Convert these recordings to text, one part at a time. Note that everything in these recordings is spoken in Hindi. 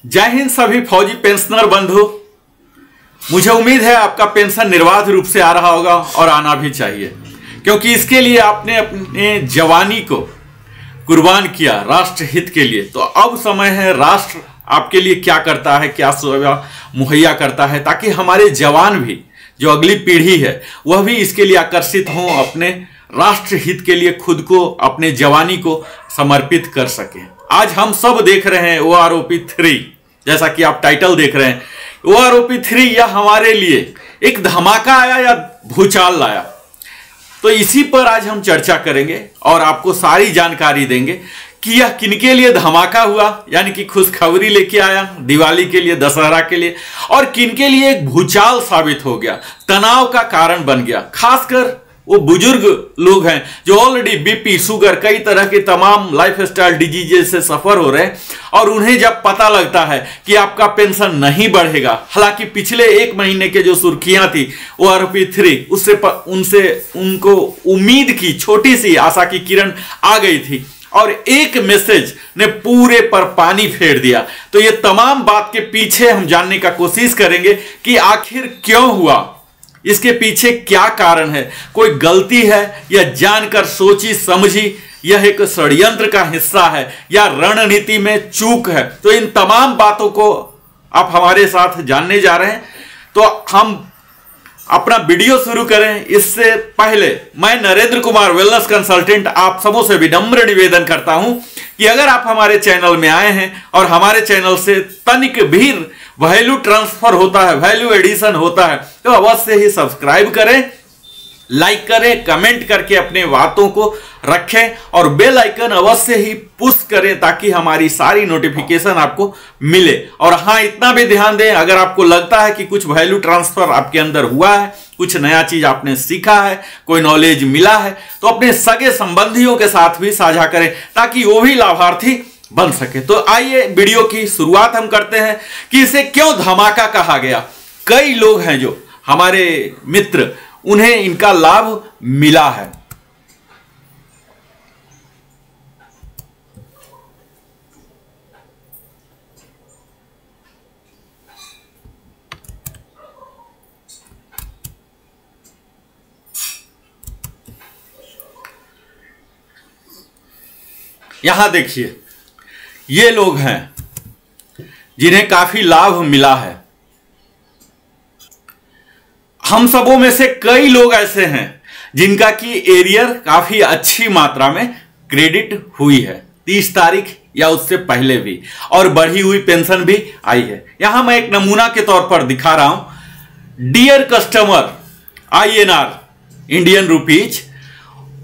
जय हिंद सभी फौजी पेंशनर बंधु। मुझे उम्मीद है आपका पेंशन निर्बाध रूप से आ रहा होगा और आना भी चाहिए, क्योंकि इसके लिए आपने अपने जवानी को कुर्बान किया राष्ट्र हित के लिए। तो अब समय है राष्ट्र आपके लिए क्या करता है, क्या सेवा मुहैया करता है, ताकि हमारे जवान भी, जो अगली पीढ़ी है, वह भी इसके लिए आकर्षित हों, अपने राष्ट्र हित के लिए खुद को, अपने जवानी को समर्पित कर सकें। आज हम सब देख रहे हैं OROP 3, जैसा कि आप टाइटल देख रहे हैं। OROP 3 यह हमारे लिए एक धमाका आया या भूचाल लाया, तो इसी पर आज हम चर्चा करेंगे और आपको सारी जानकारी देंगे कि यह किनके लिए धमाका हुआ, यानी कि खुशखबरी लेके आया दिवाली के लिए, दशहरा के लिए, और किनके लिए एक भूचाल साबित हो गया, तनाव का कारण बन गया। खासकर वो बुजुर्ग लोग हैं जो ऑलरेडी बीपी, शुगर, कई तरह के तमाम लाइफस्टाइल डिजीजेस से सफर हो रहे हैं, और उन्हें जब पता लगता है कि आपका पेंशन नहीं बढ़ेगा, हालांकि पिछले एक महीने के जो सुर्खियां थी OROP 3, उससे उनको उम्मीद की छोटी सी आशा की किरण आ गई थी, और एक मैसेज ने पूरे पर पानी फेर दिया। तो ये तमाम बात के पीछे हम जानने का कोशिश करेंगे कि आखिर क्यों हुआ, इसके पीछे क्या कारण है, कोई गलती है या जानकर सोची समझी यह एक षड्यंत्र का हिस्सा है, या रणनीति में चूक है। तो इन तमाम बातों को आप हमारे साथ जानने जा रहे हैं। तो हम अपना वीडियो शुरू करें इससे पहले मैं नरेंद्र कुमार वेलनेस कंसल्टेंट आप सबों से विनम्र निवेदन करता हूं कि अगर आप हमारे चैनल में आए हैं और हमारे चैनल से तनिक भी वैल्यू ट्रांसफर होता है, वैल्यू एडिशन होता है, तो अवश्य ही सब्सक्राइब करें, लाइक करें, कमेंट करके अपने बातों को रखें और बेल आइकन अवश्य ही पुश करें, ताकि हमारी सारी नोटिफिकेशन आपको मिले। और हाँ, इतना भी ध्यान दें, अगर आपको लगता है कि कुछ वैल्यू ट्रांसफर आपके अंदर हुआ है, कुछ नया चीज आपने सीखा है, कोई नॉलेज मिला है, तो अपने सगे संबंधियों के साथ भी साझा करें, ताकि वो भी लाभार्थी बन सके। तो आइए वीडियो की शुरुआत हम करते हैं कि इसे क्यों धमाका कहा गया। कई लोग हैं जो हमारे मित्र, उन्हें इनका लाभ मिला है। यहां देखिए, ये लोग हैं जिन्हें काफी लाभ मिला है। हम सबों में से कई लोग ऐसे हैं जिनका की एरियर काफी अच्छी मात्रा में क्रेडिट हुई है, 30 तारीख या उससे पहले भी, और बढ़ी हुई पेंशन भी आई है। यहां मैं एक नमूना के तौर पर दिखा रहा हूं। Dear customer, INR Indian rupees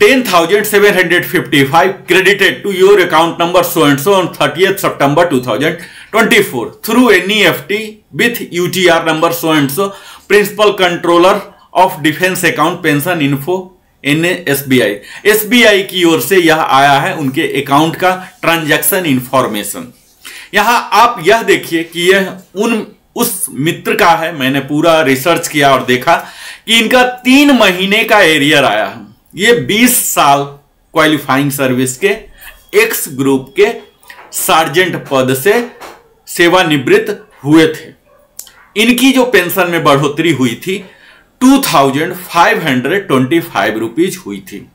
10,755 credited to your account number so and so on 30th September 2024 through NEFT with UTR number so and so, Principal Controller of Defense Account Pension Info NSBI। SBI की ओर से यह आया है, उनके अकाउंट का ट्रांजैक्शन इंफॉर्मेशन। यहां आप यह देखिए कि यह उस मित्र का है। मैंने पूरा रिसर्च किया और देखा कि इनका 3 महीने का एरियर आया है। ये 20 साल क्वालिफाइंग सर्विस के एक्स ग्रुप के सार्जेंट पद से सेवानिवृत्त हुए थे। इनकी जो पेंशन में बढ़ोतरी हुई थी 2,525 रुपीज हुई थी।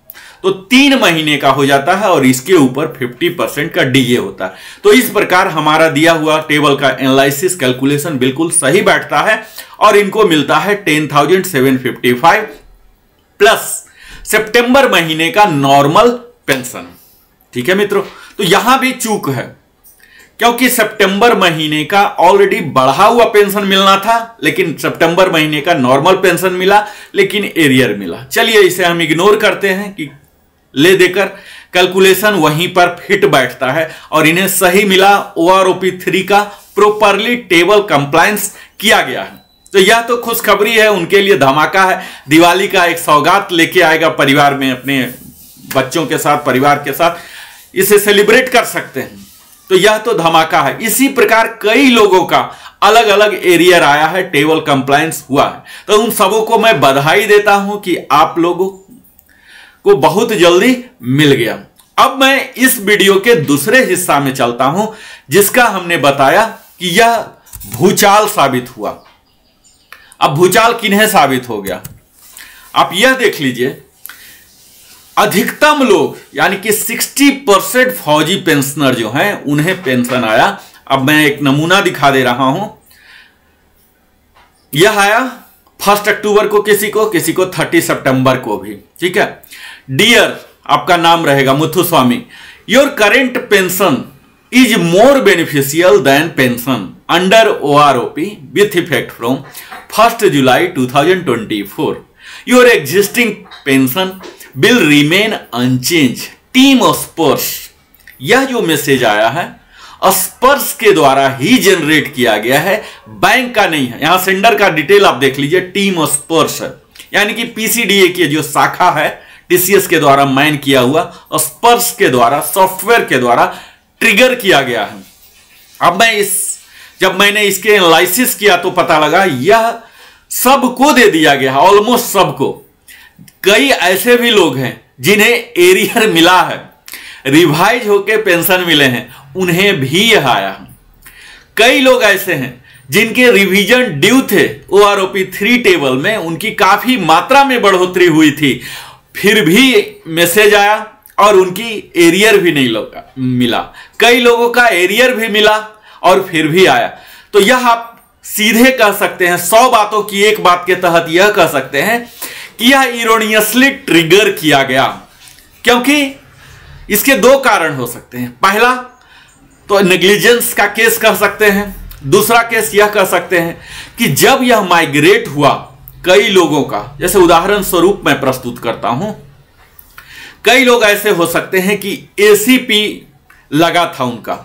तो 3 महीने का हो जाता है और इसके ऊपर 50% का DA होता है। तो इस प्रकार हमारा दिया हुआ टेबल का एनालिसिस कैलकुलेशन बिल्कुल सही बैठता है, और इनको मिलता है 10,755 प्लस सितंबर महीने का नॉर्मल पेंशन। ठीक है मित्रों, तो यहां भी चूक है, क्योंकि सितंबर महीने का ऑलरेडी बढ़ा हुआ पेंशन मिलना था, लेकिन सितंबर महीने का नॉर्मल पेंशन मिला, लेकिन एरियर मिला। चलिए इसे हम इग्नोर करते हैं कि ले देकर कैलकुलेशन वहीं पर फिट बैठता है और इन्हें सही मिला। OROP 3 का प्रॉपरली टेबल कंप्लायंस किया गया है। तो यह तो खुशखबरी है, उनके लिए धमाका है। दिवाली का एक सौगात लेके आएगा परिवार में, अपने बच्चों के साथ, परिवार के साथ इसे सेलिब्रेट कर सकते हैं। तो यह तो धमाका है। इसी प्रकार कई लोगों का अलग अलग एरियर आया है, टेबल कंप्लायंस हुआ है। तो उन सबों को मैं बधाई देता हूं कि आप लोगों को बहुत जल्दी मिल गया। अब मैं इस वीडियो के दूसरे हिस्सा में चलता हूं, जिसका हमने बताया कि यह भूचाल साबित हुआ। अब भूचाल किन्हें साबित हो गया, आप यह देख लीजिए, अधिकतम लोग यानी कि 60% फौजी पेंशनर जो हैं उन्हें पेंशन आया। अब मैं एक नमूना दिखा दे रहा हूं, यह आया 1 अक्टूबर को किसी को 30 सितंबर को भी, ठीक है। डियर आपका नाम रहेगा Muthuswamy, your current pension is more beneficial than pension under OROP with effect from 1 July 2024। Your existing pension will remain unchanged. Team Sparsh, यह जो मैसेज आया है स्पर्श के द्वारा ही जनरेट किया गया है, बैंक का नहीं है। यहां सेंडर का डिटेल आप देख लीजिए, टीम स्पर्श यानी कि PCDA की जो शाखा है TCS के द्वारा मैन किया हुआ, स्पर्श के द्वारा सॉफ्टवेयर के द्वारा ट्रिगर किया गया है। अब जब मैंने इसके एनालिसिस किया तो पता लगा यह सबको दे दिया गया है, ऑलमोस्ट सबको। कई ऐसे भी लोग हैं जिन्हें एरियर मिला है, रिवाइज होके पेंशन मिले हैं, उन्हें भी यह आया है। कई लोग ऐसे हैं जिनके रिवीजन ड्यू थे OROP 3 टेबल में, उनकी काफी मात्रा में बढ़ोतरी हुई थी, फिर भी मैसेज आया और उनकी एरियर भी नहीं मिला। कई लोगों का एरियर भी मिला और फिर भी आया। तो यह आप सीधे कह सकते हैं, 100 बातों की एक बात के तहत यह कह सकते हैं कि यह इरोनियसली ट्रिगर किया गया, क्योंकि इसके 2 कारण हो सकते हैं। पहला तो नेग्लिजेंस का केस कह सकते हैं, दूसरा केस यह कह सकते हैं कि जब यह माइग्रेट हुआ कई लोगों का, जैसे उदाहरण स्वरूप मैं प्रस्तुत करता हूं, कई लोग ऐसे हो सकते हैं कि ACP लगा था उनका,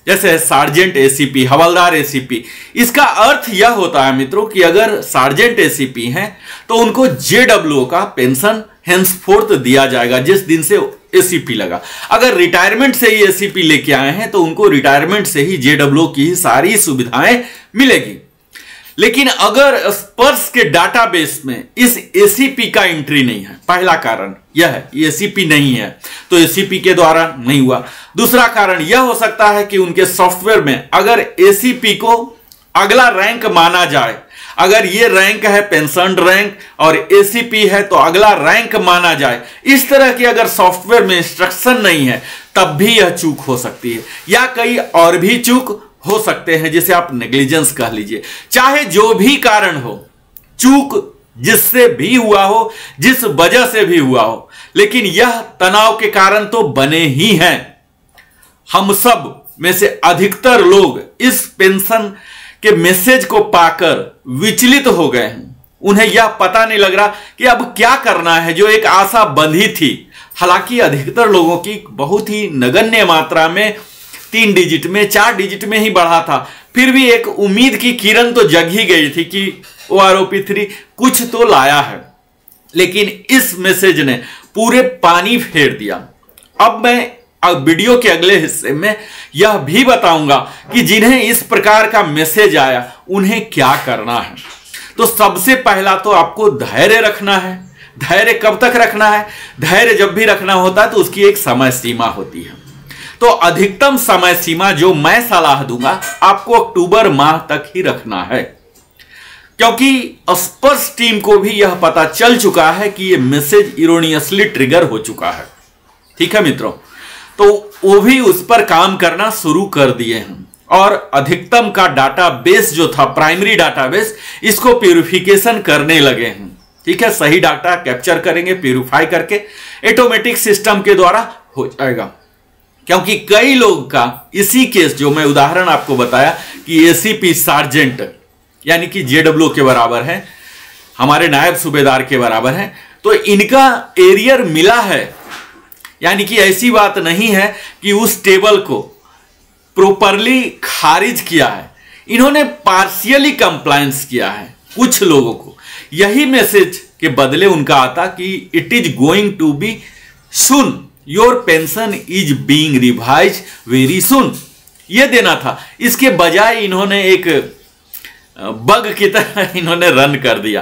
जैसे सार्जेंट ACP, हवलदार ACP। इसका अर्थ यह होता है मित्रों कि अगर सार्जेंट ACP हैं तो उनको JWO का पेंशन हेंसफोर्थ दिया जाएगा जिस दिन से ACP लगा। अगर रिटायरमेंट से ही ACP लेके आए हैं तो उनको रिटायरमेंट से ही JWO की ही सारी सुविधाएं मिलेगी। लेकिन अगर स्पर्श के डाटाबेस में इस ACP का एंट्री नहीं है, पहला कारण यह है, ACP नहीं है तो ACP के द्वारा नहीं हुआ। दूसरा कारण यह हो सकता है कि उनके सॉफ्टवेयर में अगर ACP को अगला रैंक माना जाए, अगर ये रैंक है पेंशन रैंक और ACP है तो अगला रैंक माना जाए, इस तरह की अगर सॉफ्टवेयर में इंस्ट्रक्शन नहीं है तब भी यह चूक हो सकती है, या कई और भी चूक हो सकते हैं जिसे आप नेग्लिजेंस कह लीजिए। चाहे जो भी कारण हो, चूक जिससे भी हुआ हो, जिस वजह से भी हुआ हो, लेकिन यह तनाव के कारण तो बने ही हैं। हम सब में से अधिकतर लोग इस पेंशन के मैसेज को पाकर विचलित हो गए हैं। उन्हें यह पता नहीं लग रहा कि अब क्या करना है, जो एक आशा बंधी थी। हालांकि अधिकतर लोगों की बहुत ही नगण्य मात्रा में 3 डिजिट में 4 डिजिट में ही बढ़ा था, फिर भी एक उम्मीद की किरण तो जग ही गई थी कि OROP 3 कुछ तो लाया है। लेकिन इस मैसेज ने पूरे पानी फेर दिया। अब मैं वीडियो के अगले हिस्से में यह भी बताऊंगा कि जिन्हें इस प्रकार का मैसेज आया उन्हें क्या करना है। तो सबसे पहला तो आपको धैर्य रखना है। धैर्य कब तक रखना है? धैर्य जब भी रखना होता है तो उसकी एक समय सीमा होती है। तो अधिकतम समय सीमा जो मैं सलाह दूंगा आपको अक्टूबर माह तक ही रखना है, क्योंकि स्पर्श टीम को भी यह पता चल चुका है कि यह मैसेज इरोनियसली ट्रिगर हो चुका है। ठीक है मित्रों, तो वो भी उस पर काम करना शुरू कर दिए हैं और अधिकतम का डाटाबेस जो था प्राइमरी डाटाबेस, इसको प्यूरिफिकेशन करने लगे हैं। ठीक है, सही डाटा कैप्चर करेंगे, प्यूरिफाई करके ऑटोमेटिक सिस्टम के द्वारा हो जाएगा। क्योंकि कई लोग का इसी केस जो मैं उदाहरण आपको बताया कि ACP सार्जेंट यानी कि JWO के बराबर है, हमारे नायब सूबेदार के बराबर है, तो इनका एरियर मिला है। यानी कि ऐसी बात नहीं है कि उस टेबल को प्रॉपरली खारिज किया है, इन्होंने पार्शियली कंप्लायंस किया है कुछ लोगों को। यही मैसेज के बदले उनका आता कि it is going to be soon, your pension is being revise very soon, यह देना था। इसके बजाय इन्होंने एक बग की तरह इन्होंने रन कर दिया।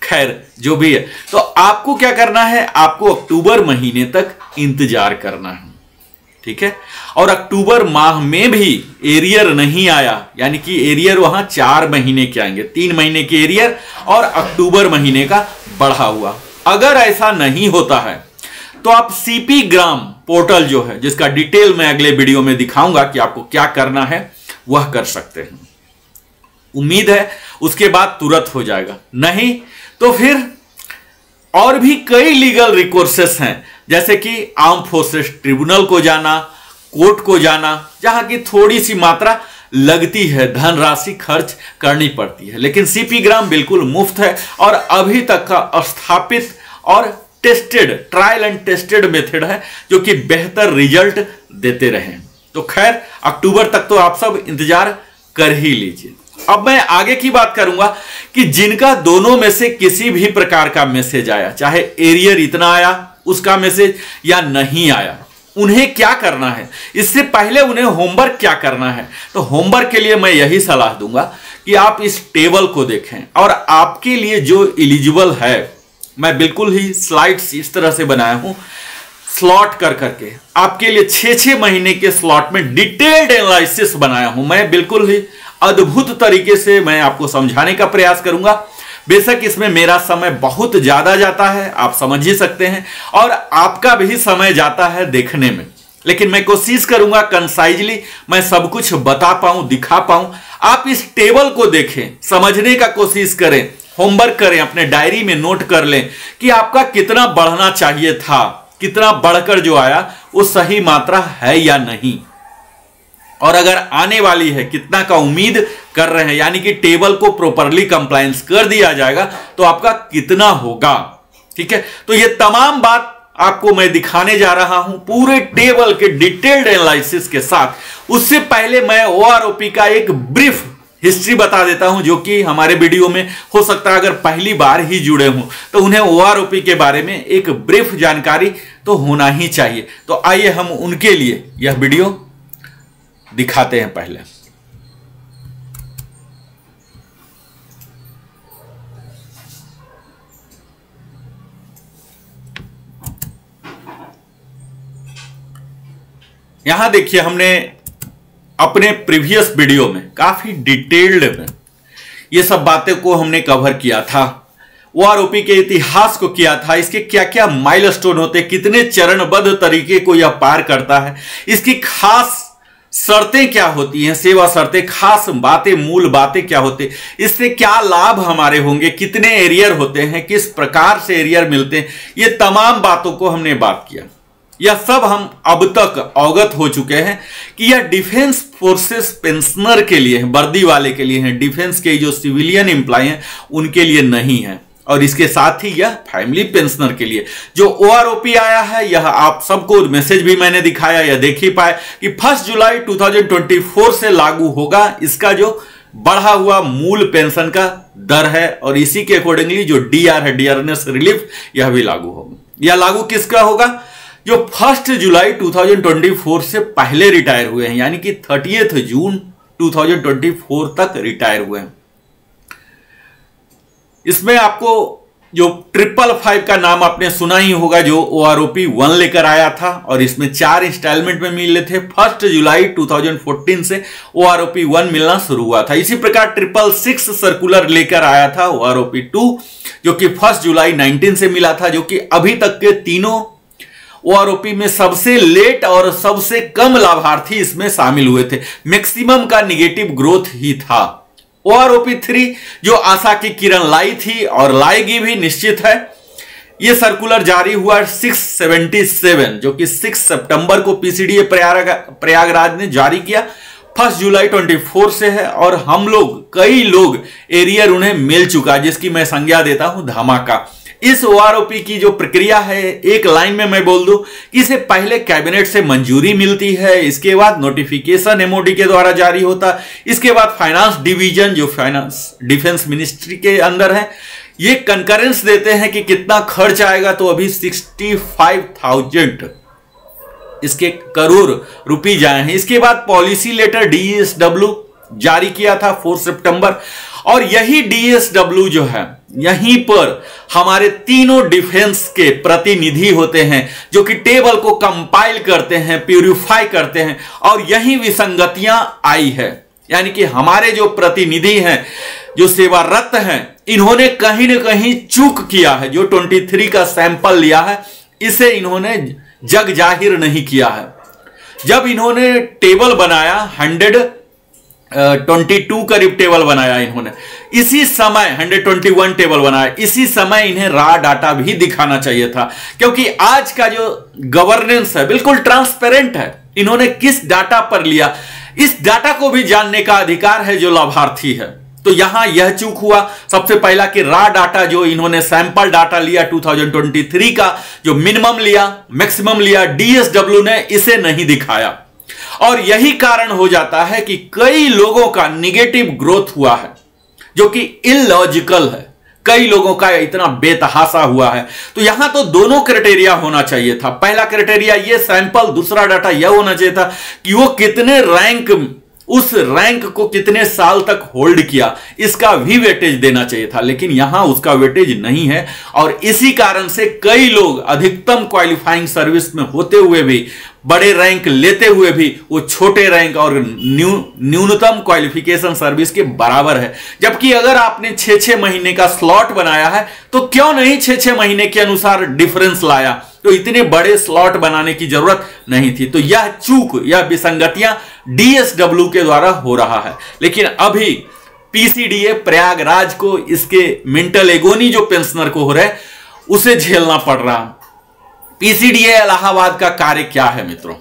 खैर जो भी है, तो आपको क्या करना है, आपको अक्टूबर महीने तक इंतजार करना है। ठीक है। और अक्टूबर माह में भी एरियर नहीं आया, यानी कि एरियर वहां 4 महीने के आएंगे, 3 महीने के एरियर और अक्टूबर महीने का बढ़ा हुआ। अगर ऐसा नहीं होता है तो आप सीपी ग्राम पोर्टल जो है, जिसका डिटेल मैं अगले वीडियो में दिखाऊंगा कि आपको क्या करना है, वह कर सकते हैं। उम्मीद है उसके बाद तुरंत हो जाएगा, नहीं तो फिर और भी कई लीगल रिकोर्सेस हैं, जैसे कि आर्म फोर्सेस ट्रिब्यूनल को जाना, कोर्ट को जाना, जहां की थोड़ी सी मात्रा लगती है, धनराशि खर्च करनी पड़ती है। लेकिन सीपी ग्राम बिल्कुल मुफ्त है और अभी तक का स्थापित और tested, trial and tested method है, जो कि बेहतर रिजल्ट देते रहे। तो खैर, अक्टूबर तक तो आप सब इंतजार कर ही लीजिए। अब मैं आगे की बात करूंगा कि जिनका दोनों में से किसी भी प्रकार का मैसेज आया, चाहे एरियर इतना आया उसका मैसेज या नहीं आया, उन्हें क्या करना है, इससे पहले उन्हें होमवर्क क्या करना है। तो होमवर्क के लिए मैं यही सलाह दूंगा कि आप इस टेबल को देखें और आपके लिए जो एलिजिबल है, मैं बिल्कुल ही स्लाइड्स इस तरह से बनाया हूं, स्लॉट कर करके आपके लिए 6-6 महीने के स्लॉट में डिटेल्ड एनालिसिस बनाया हूं। मैं बिल्कुल ही अद्भुत तरीके से मैं आपको समझाने का प्रयास करूंगा। बेशक इसमें मेरा समय बहुत ज्यादा जाता है, आप समझ ही सकते हैं, और आपका भी समय जाता है देखने में, लेकिन मैं कोशिश करूंगा कंसाइजली मैं सब कुछ बता पाऊं, दिखा पाऊं। आप इस टेबल को देखें, समझने का कोशिश करें, होमवर्क करें, अपने डायरी में नोट कर लें कि आपका कितना बढ़ना चाहिए था, कितना बढ़कर जो आया वो सही मात्रा है या नहीं, और अगर आने वाली है कितना का उम्मीद कर रहे हैं, यानी कि टेबल को प्रॉपरली कंप्लायंस कर दिया जाएगा तो आपका कितना होगा। ठीक है, तो ये तमाम बात आपको मैं दिखाने जा रहा हूं पूरे टेबल के डिटेल्ड एनालिसिस के साथ। उससे पहले मैं ओआरओपी का एक ब्रीफ हिस्ट्री बता देता हूं, जो कि हमारे वीडियो में हो सकता है अगर पहली बार ही जुड़े हों तो उन्हें ओआरओपी के बारे में एक ब्रीफ जानकारी तो होना ही चाहिए। तो आइए हम उनके लिए यह वीडियो दिखाते हैं। पहले यहां देखिए, हमने अपने प्रीवियस वीडियो में काफी डिटेल्ड में ये सब बातें को हमने कवर किया था। ओआरओपी के इतिहास को किया था, इसके क्या क्या माइलस्टोन होते, कितने चरणबद्ध तरीके को यह पार करता है, इसकी खास शर्तें क्या होती हैं, सेवा शर्तें, खास बातें, मूल बातें क्या होते, इससे क्या लाभ हमारे होंगे, कितने एरियर होते हैं, किस प्रकार से एरियर मिलते हैं, ये तमाम बातों को हमने बात किया। यह सब हम अब तक अवगत हो चुके हैं कि यह डिफेंस फोर्सेस पेंशनर के लिए है, वर्दी वाले के लिए है, डिफेंस के जो सिविलियन एम्प्लॉय हैं उनके लिए नहीं है। और इसके साथ ही यह फैमिली पेंशनर के लिए जो ओआरओपी आया है, यह आप सबको मैसेज भी मैंने दिखाया, यह देख ही पाए कि 1 जुलाई 2024 से लागू होगा इसका जो बढ़ा हुआ मूल पेंशन का दर है, और इसी के अकॉर्डिंगली जो डीआर है, डियरनेस रिलीफ, यह भी लागू होगा। यह लागू किसका होगा? जो 1 जुलाई 2024 से पहले रिटायर हुए हैं, यानी कि 30 जून 2024 तक रिटायर हुए हैं। इसमें आपको जो 555 का नाम आपने सुना ही होगा, जो ओआरओपी 1 लेकर आया था, और इसमें 4 इंस्टॉलमेंट में मिले थे। 1 जुलाई 2014 से ओआरओपी 1 मिलना शुरू हुआ था। इसी प्रकार 666 सर्कुलर लेकर आया था ओआरओपी 2, जो कि 1 जुलाई 19 से मिला था, जो कि अभी तक के तीनों ओआरओपी में सबसे लेट और सबसे कम लाभार्थी इसमें शामिल हुए थे। मैक्सिमम का निगेटिव ग्रोथ ही था। ओआरओपी 3 जो आशा की किरण लाई थी और लाएगी भी निश्चित है, यह सर्कुलर जारी हुआ 677, जो कि 6 सितंबर को पीसीडीए प्रयागराज ने जारी किया। 1 जुलाई 24 से है, और हम लोग कई लोग एरियर उन्हें मिल चुका, जिसकी मैं संज्ञा देता हूं धमाका। इस ओआरओपी की जो प्रक्रिया है, एक लाइन में मैं बोल दूं कि इसे पहले कैबिनेट से मंजूरी मिलती है, इसके बाद नोटिफिकेशन एमओडी के द्वारा जारी होता, इसके बाद फाइनेंस डिवीजन जो फाइनेंस डिफेंस मिनिस्ट्री के अंदर है, ये कंकरेंस देते हैं कि कितना खर्च आएगा। तो अभी 65,000 इसके करोड़ रुपये जाए हैं। इसके बाद पॉलिसी लेटर डीएसडब्ल्यू जारी किया था 4 सितंबर, और यही डीएसडब्ल्यू जो है, यहीं पर हमारे तीनों डिफेंस के प्रतिनिधि होते हैं जो कि टेबल को कंपाइल करते हैं, प्यूरिफाई करते हैं, और यही विसंगतियां आई है। यानी कि हमारे जो प्रतिनिधि हैं, जो सेवारत हैं, इन्होंने कहीं ना कहीं चूक किया है। जो 23 का सैंपल लिया है, इसे इन्होंने जग जाहिर नहीं किया है। जब इन्होंने टेबल बनाया, 122 करीब टेबल बनाया इन्होंने, इसी समय 121 टेबल बनाया, इसी समय इन्हें रॉ डाटा भी दिखाना चाहिए था, क्योंकि आज का जो गवर्नेंस है बिल्कुल ट्रांसपेरेंट है। इन्होंने किस डाटा पर लिया, इस डाटा को भी जानने का अधिकार है जो लाभार्थी है। तो यहां यह चूक हुआ। सबसे पहला कि रॉ डाटा जो इन्होंने सैंपल डाटा लिया 2023 का, जो मिनिमम लिया, मैक्सिमम लिया, डीएसडब्ल्यू ने इसे नहीं दिखाया, और यही कारण हो जाता है कि कई लोगों का निगेटिव ग्रोथ हुआ है जो कि इलॉजिकल है। कई लोगों का इतना बेतहासा हुआ है। तो यहां तो दोनों क्राइटेरिया होना चाहिए था। पहला क्राइटेरिया ये सैंपल, दूसरा डाटा यह होना चाहिए था कि वो कितने रैंक, उस रैंक को कितने साल तक होल्ड किया, इसका भी वेटेज देना चाहिए था, लेकिन यहां उसका वेटेज नहीं है। और इसी कारण से कई लोग अधिकतम क्वालिफाइंग सर्विस में होते हुए भी, बड़े रैंक लेते हुए भी, वो छोटे रैंक और न्यूनतम क्वालिफिकेशन सर्विस के बराबर है। जबकि अगर आपने 6-6 महीने का स्लॉट बनाया है तो क्यों नहीं 6-6 महीने के अनुसार डिफरेंस लाया? तो इतने बड़े स्लॉट बनाने की जरूरत नहीं थी। तो यह चूक, यह विसंगतियां डीएसडब्ल्यू के द्वारा हो रहा है। लेकिन अभी पीसीडीए प्रयागराज को, इसके मेंटल एगोनी जो पेंशनर को हो रहा है, उसे झेलना पड़ रहा है। पीसीडीए इलाहाबाद का कार्य क्या है मित्रों?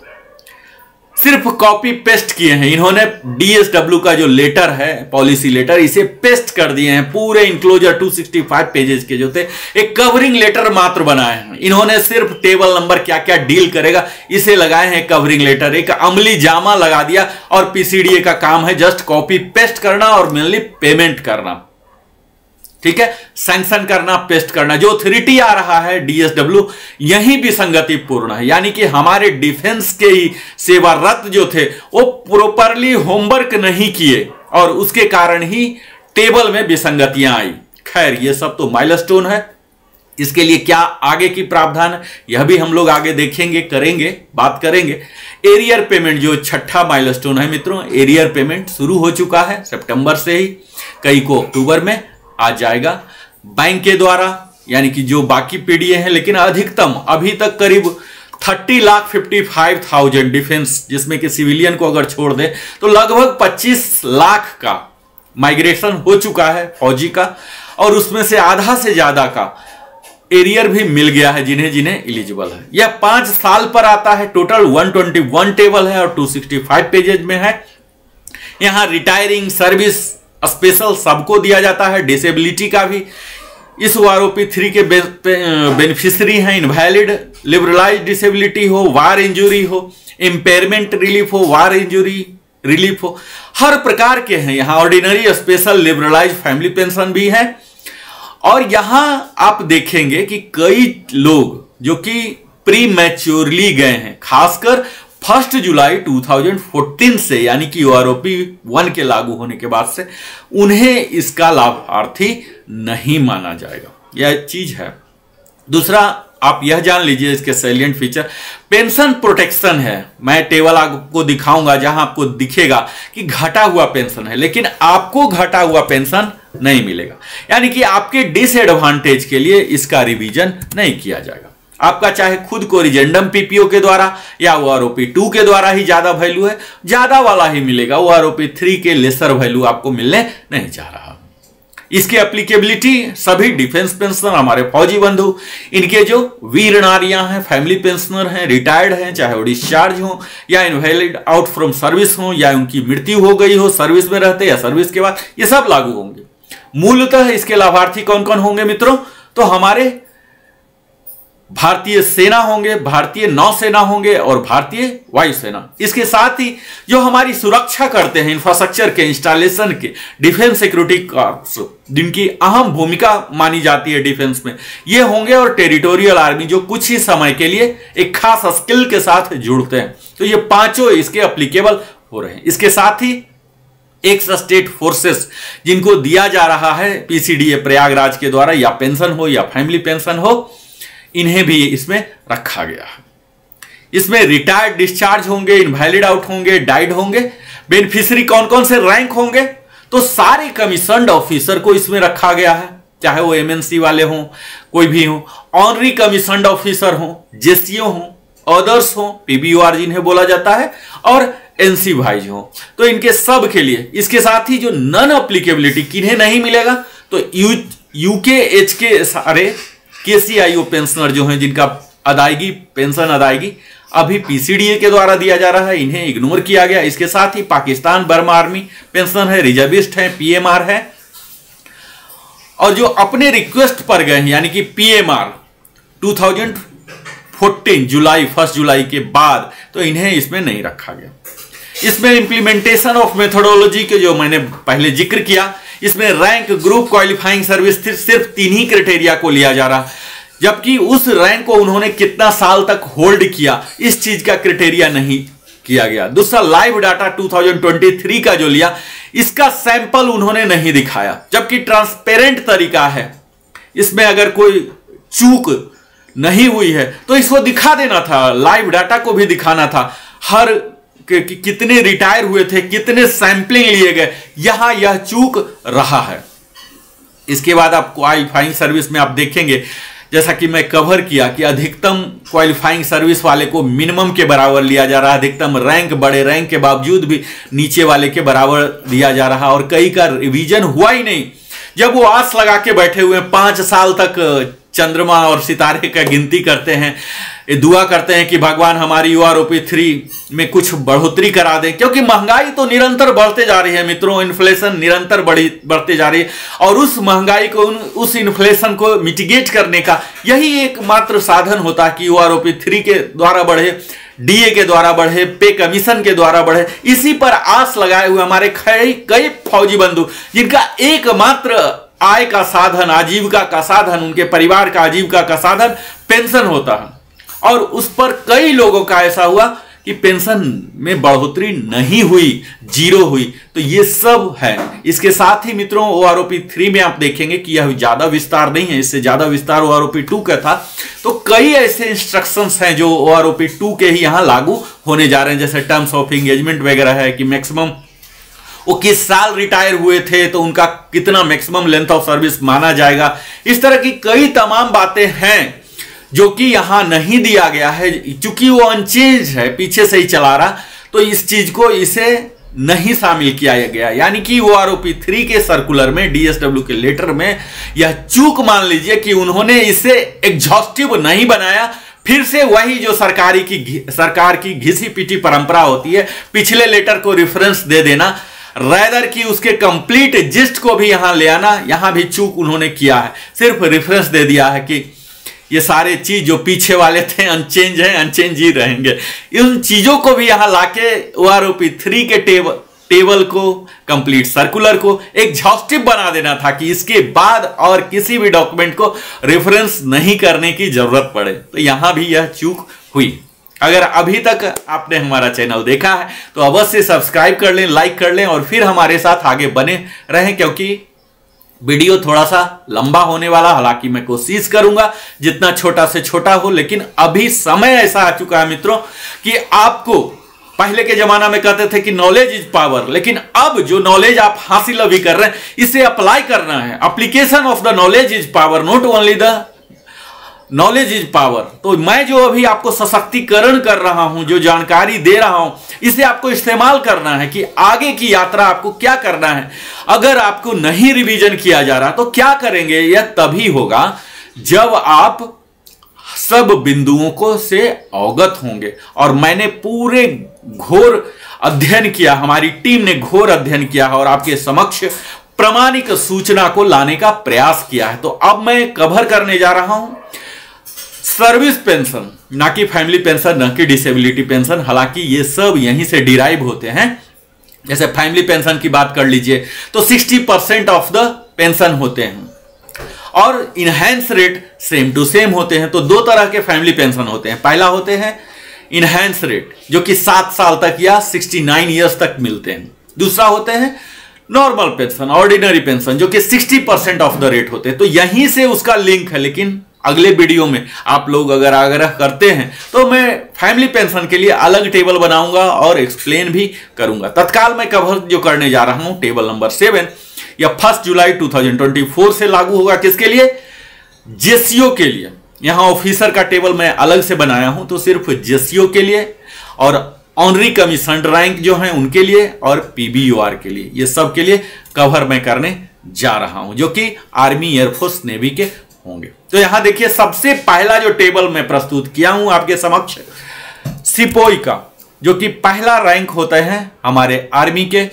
सिर्फ कॉपी पेस्ट किए हैं इन्होंने। डीएसडब्ल्यू का जो लेटर है, पॉलिसी लेटर, इसे पेस्ट कर दिए हैं। पूरे इंक्लोजर 265 पेजेस के जो थे, एक कवरिंग लेटर मात्र बनाए हैं इन्होंने। सिर्फ टेबल नंबर क्या क्या डील करेगा, इसे लगाए हैं कवरिंग लेटर, एक अमली जामा लगा दिया। और पीसीडीए का काम है जस्ट कॉपी पेस्ट करना और मेनली पेमेंट करना, ठीक है, सैंक्शन करना, पेस्ट करना। जो अथॉरिटी आ रहा है डीएसडब्ल्यू, यही भी संगतिपूर्ण है। यानी कि हमारे डिफेंस के ही सेवारत जो थे वो प्रॉपरली होमवर्क नहीं किए, और उसके कारण ही टेबल में विसंगतियां आई। खैर, ये सब तो माइलस्टोन है। इसके लिए क्या आगे की प्रावधान है, यह भी हम लोग आगे देखेंगे, करेंगे, बात करेंगे। एरियर पेमेंट जो 6ठा माइलस्टोन है मित्रों, एरियर पेमेंट शुरू हो चुका है सितंबर से ही, कई को अक्टूबर में आ जाएगा बैंक के द्वारा। यानी कि जो बाकी पीडीए हैं, लेकिन अधिकतम अभी तक करीब 30,55,000 डिफेंस, जिसमें कि सिविलियन को अगर छोड़ दे तो लगभग 25 लाख का माइग्रेशन हो चुका है फौजी का, और उसमें से आधा से ज्यादा का एरियर भी मिल गया है जिन्हें जिन्हें एलिजिबल है। यह 5 साल पर आता है। टोटल 121 टेबल है और 265 पेजेज में है। यहां रिटायरिंग, सर्विस, स्पेशल सबको दिया जाता है, डिसेबिलिटी का भी। इस ओआरओपी 3 के बेनिफिशियरी हैं इनवैलिड, लिबरलाइज डिसेबिलिटी हो, वार इंजरी हो, इंपेयरमेंट रिलीफ हो, वार इंजरी रिलीफ हो, हर प्रकार के हैं यहाँ। Ordinary, special, liberalise family pension भी है। और यहां आप देखेंगे कि कई लोग जो कि प्री मैच्योरली गए हैं, खासकर 1 जुलाई 2014 से, यानी कि ओआरओपी 1 के लागू होने के बाद से, उन्हें इसका लाभार्थी नहीं माना जाएगा। यह चीज है। दूसरा, आप यह जान लीजिए इसके सैलिएंट फीचर, पेंशन प्रोटेक्शन है। मैं टेबल आपको दिखाऊंगा जहां आपको दिखेगा कि घटा हुआ पेंशन है, लेकिन आपको घटा हुआ पेंशन नहीं मिलेगा। यानी कि आपके डिसएडवांटेज के लिए इसका रिवीजन नहीं किया जाएगा। आपका चाहे खुद को रिजेंडम पीपीओ के द्वारा या ओआरओपी 2 के द्वारा ही ज्यादा वैल्यू है, ज्यादा वाला ही मिलेगा। ओआरओपी 3 के लेसर वैल्यू आपको मिलने नहीं जा रहा। इसकी एप्लीकेबिलिटी सभी डिफेंस पेंशनर, हमारे फौजी बंधु, इनके जो वीर नारियां हैं, फैमिली पेंशनर हैं, रिटायर्ड हैं, चाहे वो डिस्चार्ज हो या इनवैलिड आउट फ्रॉम सर्विस हो, या उनकी मृत्यु हो गई हो सर्विस में रहते या सर्विस के बाद, ये सब लागू होंगे। मूलतः इसके लाभार्थी कौन कौन होंगे मित्रों? तो हमारे भारतीय सेना होंगे, भारतीय नौसेना होंगे और भारतीय वायुसेना। इसके साथ ही जो हमारी सुरक्षा करते हैं, इंफ्रास्ट्रक्चर के इंस्टॉलेशन के, डिफेंस सिक्योरिटी कॉर्प्स, जिनकी अहम भूमिका मानी जाती है डिफेंस में, ये होंगे। और टेरिटोरियल आर्मी, जो कुछ ही समय के लिए एक खास स्किल के साथ जुड़ते हैं। तो ये पांचों इसके एप्लीकेबल हो रहे हैं। इसके साथ ही एक्स स्टेट फोर्सेस जिनको दिया जा रहा है पीसीडीए प्रयागराज के द्वारा, या पेंशन हो या फैमिली पेंशन हो, इन्हें भी इसमें रखा गया है। इसमें रिटायर्ड डिस्चार्ज होंगे, इनवैलिड आउट होंगे, डाइड होंगे। बेनिफिशियरी कौन कौन से रैंक होंगे, तो सारे कमीशन्ड ऑफिसर को इसमें रखा गया है, चाहे वो एमएनसी वाले हों, कोई भी हो, ऑनरी कमीशन्ड ऑफिसर हो, जेसीओ हो, अदर्स हो, पीबीओआर जिन्हें बोला जाता है, और एनसी वाइज हो। तो इनके सब के लिए, इसके साथ ही जो नॉन एप्लीकेबिलिटी किन्हें नहीं मिलेगा, तो यूकेएच के सारे केसीआईओ पेंशनर जो हैं, जिनका अदायगी पेंशन अदायगी अभी पीसीडीए के द्वारा दिया जा रहा है, इन्हें इग्नोर किया गया। इसके साथ ही पाकिस्तान बर्मा आर्मी पेंशन है, रिजर्विस्ट है, पीएमआर है, और जो अपने रिक्वेस्ट पर गए हैं, यानी कि पीएमआर 2014 जुलाई 1 जुलाई के बाद, तो इन्हें इसमें नहीं रखा गया। इसमें इंप्लीमेंटेशन ऑफ मेथोडोलॉजी के जो मैंने पहले जिक्र किया, इसमें रैंक, ग्रुप, क्वालिफाइंग सर्विस सिर्फ 3 ही क्राइटेरिया को लिया जा रहा, जबकि उस रैंक को उन्होंने कितना साल तक होल्ड किया, इस चीज का क्राइटेरिया नहीं किया गया। दूसरा, लाइव डाटा 2023 का जो लिया, इसका सैंपल उन्होंने नहीं दिखाया, जबकि ट्रांसपेरेंट तरीका है। इसमें अगर कोई चूक नहीं हुई है तो इसको दिखा देना था, लाइव डाटा को भी दिखाना था, हर कितने रिटायर हुए थे, कितने सैंपलिंग लिए गए, यहां यह चूक रहा है। इसके बाद आप क्वालिफाइंग सर्विस में आप देखेंगे, जैसा कि मैं कवर किया, कि अधिकतम क्वालिफाइंग सर्विस वाले को मिनिमम के बराबर लिया जा रहा है, अधिकतम रैंक, बड़े रैंक के बावजूद भी नीचे वाले के बराबर दिया जा रहा, और कई का रिवीजन हुआ ही नहीं। जब वो आस लगा के बैठे हुए 5 साल तक चंद्रमा और सितारे का गिनती करते हैं, दुआ करते हैं कि भगवान हमारी यूआरओपी 3 में कुछ बढ़ोतरी करा दें, क्योंकि महंगाई तो निरंतर बढ़ते जा रही है मित्रों, इन्फ्लेशन निरंतर बढ़ते जा रही है, और उस महंगाई को, उस इन्फ्लेशन को मिटिगेट करने का यही एकमात्र साधन होता है कि यूआरओपी 3 के द्वारा बढ़े, डीए के द्वारा बढ़े, पे कमीशन के द्वारा बढ़े। इसी पर आस लगाए हुए हमारे कई फौजी बंधु, जिनका एकमात्र आय का साधन, आजीविका का साधन, उनके परिवार का आजीविका का साधन पेंशन होता है, और उस पर कई लोगों का ऐसा हुआ कि पेंशन में बढ़ोतरी नहीं हुई, 0 हुई। तो ये सब है। इसके साथ ही मित्रों, ओआरओपी 3 में आप देखेंगे कि यह ज्यादा विस्तार नहीं है, इससे ज्यादा विस्तार ओआरओपी 2 का था। तो कई ऐसे इंस्ट्रक्शंस हैं जो ओआरओपी 2 के ही यहां लागू होने जा रहे हैं, जैसे टर्म्स ऑफ एंगेजमेंट वगैरह है, कि मैक्सिमम वो किस साल रिटायर हुए थे तो उनका कितना मैक्सिमम लेंथ ऑफ सर्विस माना जाएगा। इस तरह की कई तमाम बातें हैं जो कि यहां नहीं दिया गया है, चूंकि वो अनचेंज है, पीछे से ही चला रहा, तो इस चीज को इसे नहीं शामिल किया गया। यानी कि ओआरओपी 3 के सर्कुलर में, डीएसडब्ल्यू के लेटर में यह चूक मान लीजिए कि उन्होंने इसे एग्जॉस्टिव नहीं बनाया। फिर से वही जो सरकार की घिसी पिटी परंपरा होती है, पिछले लेटर को रेफरेंस दे देना, रैदर की उसके कंप्लीट जिस्ट को भी यहां ले आना, यहां भी चूक उन्होंने किया है। सिर्फ रेफरेंस दे दिया है कि ये सारे चीज जो पीछे वाले थे अनचेंज हैं, अनचेंज ही रहेंगे। इन चीजों को भी यहां लाके ओआरओपी 3 के टेबल को, कंप्लीट सर्कुलर को एग्जॉस्टिव बना देना था कि इसके बाद और किसी भी डॉक्यूमेंट को रेफरेंस नहीं करने की जरूरत पड़े। तो यहां भी यह चूक हुई। अगर अभी तक आपने हमारा चैनल देखा है तो अवश्य सब्सक्राइब कर लें, लाइक कर लें, और फिर हमारे साथ आगे बने रहें, क्योंकि वीडियो थोड़ा सा लंबा होने वाला। हालांकि मैं कोशिश करूंगा जितना छोटा से छोटा हो, लेकिन अभी समय ऐसा आ चुका है मित्रों कि आपको, पहले के जमाना में कहते थे कि नॉलेज इज पावर, लेकिन अब जो नॉलेज आप हासिल अभी कर रहे हैं इसे अप्लाई करना है। Application of the knowledge is power, not only the knowledge is power. तो मैं जो अभी आपको सशक्तिकरण कर रहा हूं, जो जानकारी दे रहा हूं, इसे आपको इस्तेमाल करना है कि आगे की यात्रा आपको क्या करना है। अगर आपको नहीं रिवीजन किया जा रहा तो क्या करेंगे? यह तभी होगा जब आप सब बिंदुओं को से अवगत होंगे। और मैंने पूरे घोर अध्ययन किया, हमारी टीम ने घोर अध्ययन किया है और आपके समक्ष प्रामाणिक सूचना को लाने का प्रयास किया है। तो अब मैं कवर करने जा रहा हूं सर्विस पेंशन, ना कि फैमिली पेंशन, ना कि डिसेबिलिटी पेंशन। हालांकि ये सब यहीं से डिराइव होते हैं। जैसे फैमिली पेंशन की बात कर लीजिए तो 60% ऑफ द पेंशन होते हैं, और enhance rate same to same होते हैं। तो दो तरह के फैमिली पेंशन होते हैं। पहला होते हैं इनहैंस रेट, जो कि 7 साल तक या 69 ईयर्स तक मिलते हैं, दूसरा होते हैं नॉर्मल पेंशन, ऑर्डिनरी पेंशन, जो कि 60% ऑफ द रेट होते हैं। तो यहीं से उसका लिंक है, लेकिन अगले वीडियो में आप लोग अगर आग्रह करते हैं तो मैं फैमिली पेंशन के लिए अलग टेबल बनाऊंगा और एक्सप्लेन भी करूंगा। तत्काल मैं कवर जो करने जा रहा हूं टेबल नंबर 7, यह 1 जुलाई 2024 से लागू होगा। किसके लिए? जेसीओ के लिए। यहां ऑफिसर का टेबल मैं अलग से बनाया हूं, तो सिर्फ जेसीओ के लिए और ऑनरी कमीशन्ड रैंक जो है उनके लिए और पीबीयूआर के लिए, ये सब के लिए कवर मैं करने जा रहा हूं, जो कि आर्मी, एयरफोर्स, नेवी के होंगे। तो यहां देखिए, सबसे पहला जो टेबल मैं प्रस्तुत किया हूं आपके समक्ष, सिपोई का, जो कि पहला रैंक होता है हमारे आर्मी के,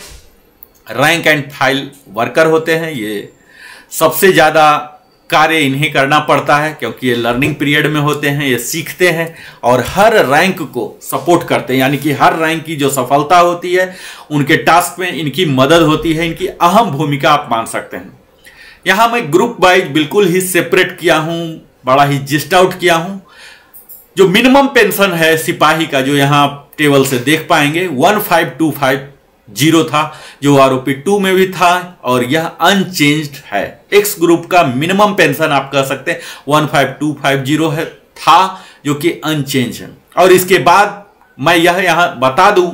रैंक एंड फाइल वर्कर होते हैं। ये सबसे ज्यादा कार्य इन्हें करना पड़ता है, क्योंकि ये लर्निंग पीरियड में होते हैं, ये सीखते हैं और हर रैंक को सपोर्ट करते हैं, यानी कि हर रैंक की जो सफलता होती है उनके टास्क में इनकी मदद होती है, इनकी अहम भूमिका आप मान सकते हैं। यहां मैं ग्रुप वाइज बिल्कुल ही सेपरेट किया हूं, बड़ा ही जिस्ट आउट किया हूं। जो मिनिमम पेंशन है सिपाही का, जो यहां टेबल से देख पाएंगे, 15250 था, जो आरओपी 2 में भी था, और यह अनचेंज्ड है। एक्स ग्रुप का मिनिमम पेंशन आप कह सकते हैं 15250 है, था, जो कि अनचेंज है। और इसके बाद मैं यह यहां बता दूं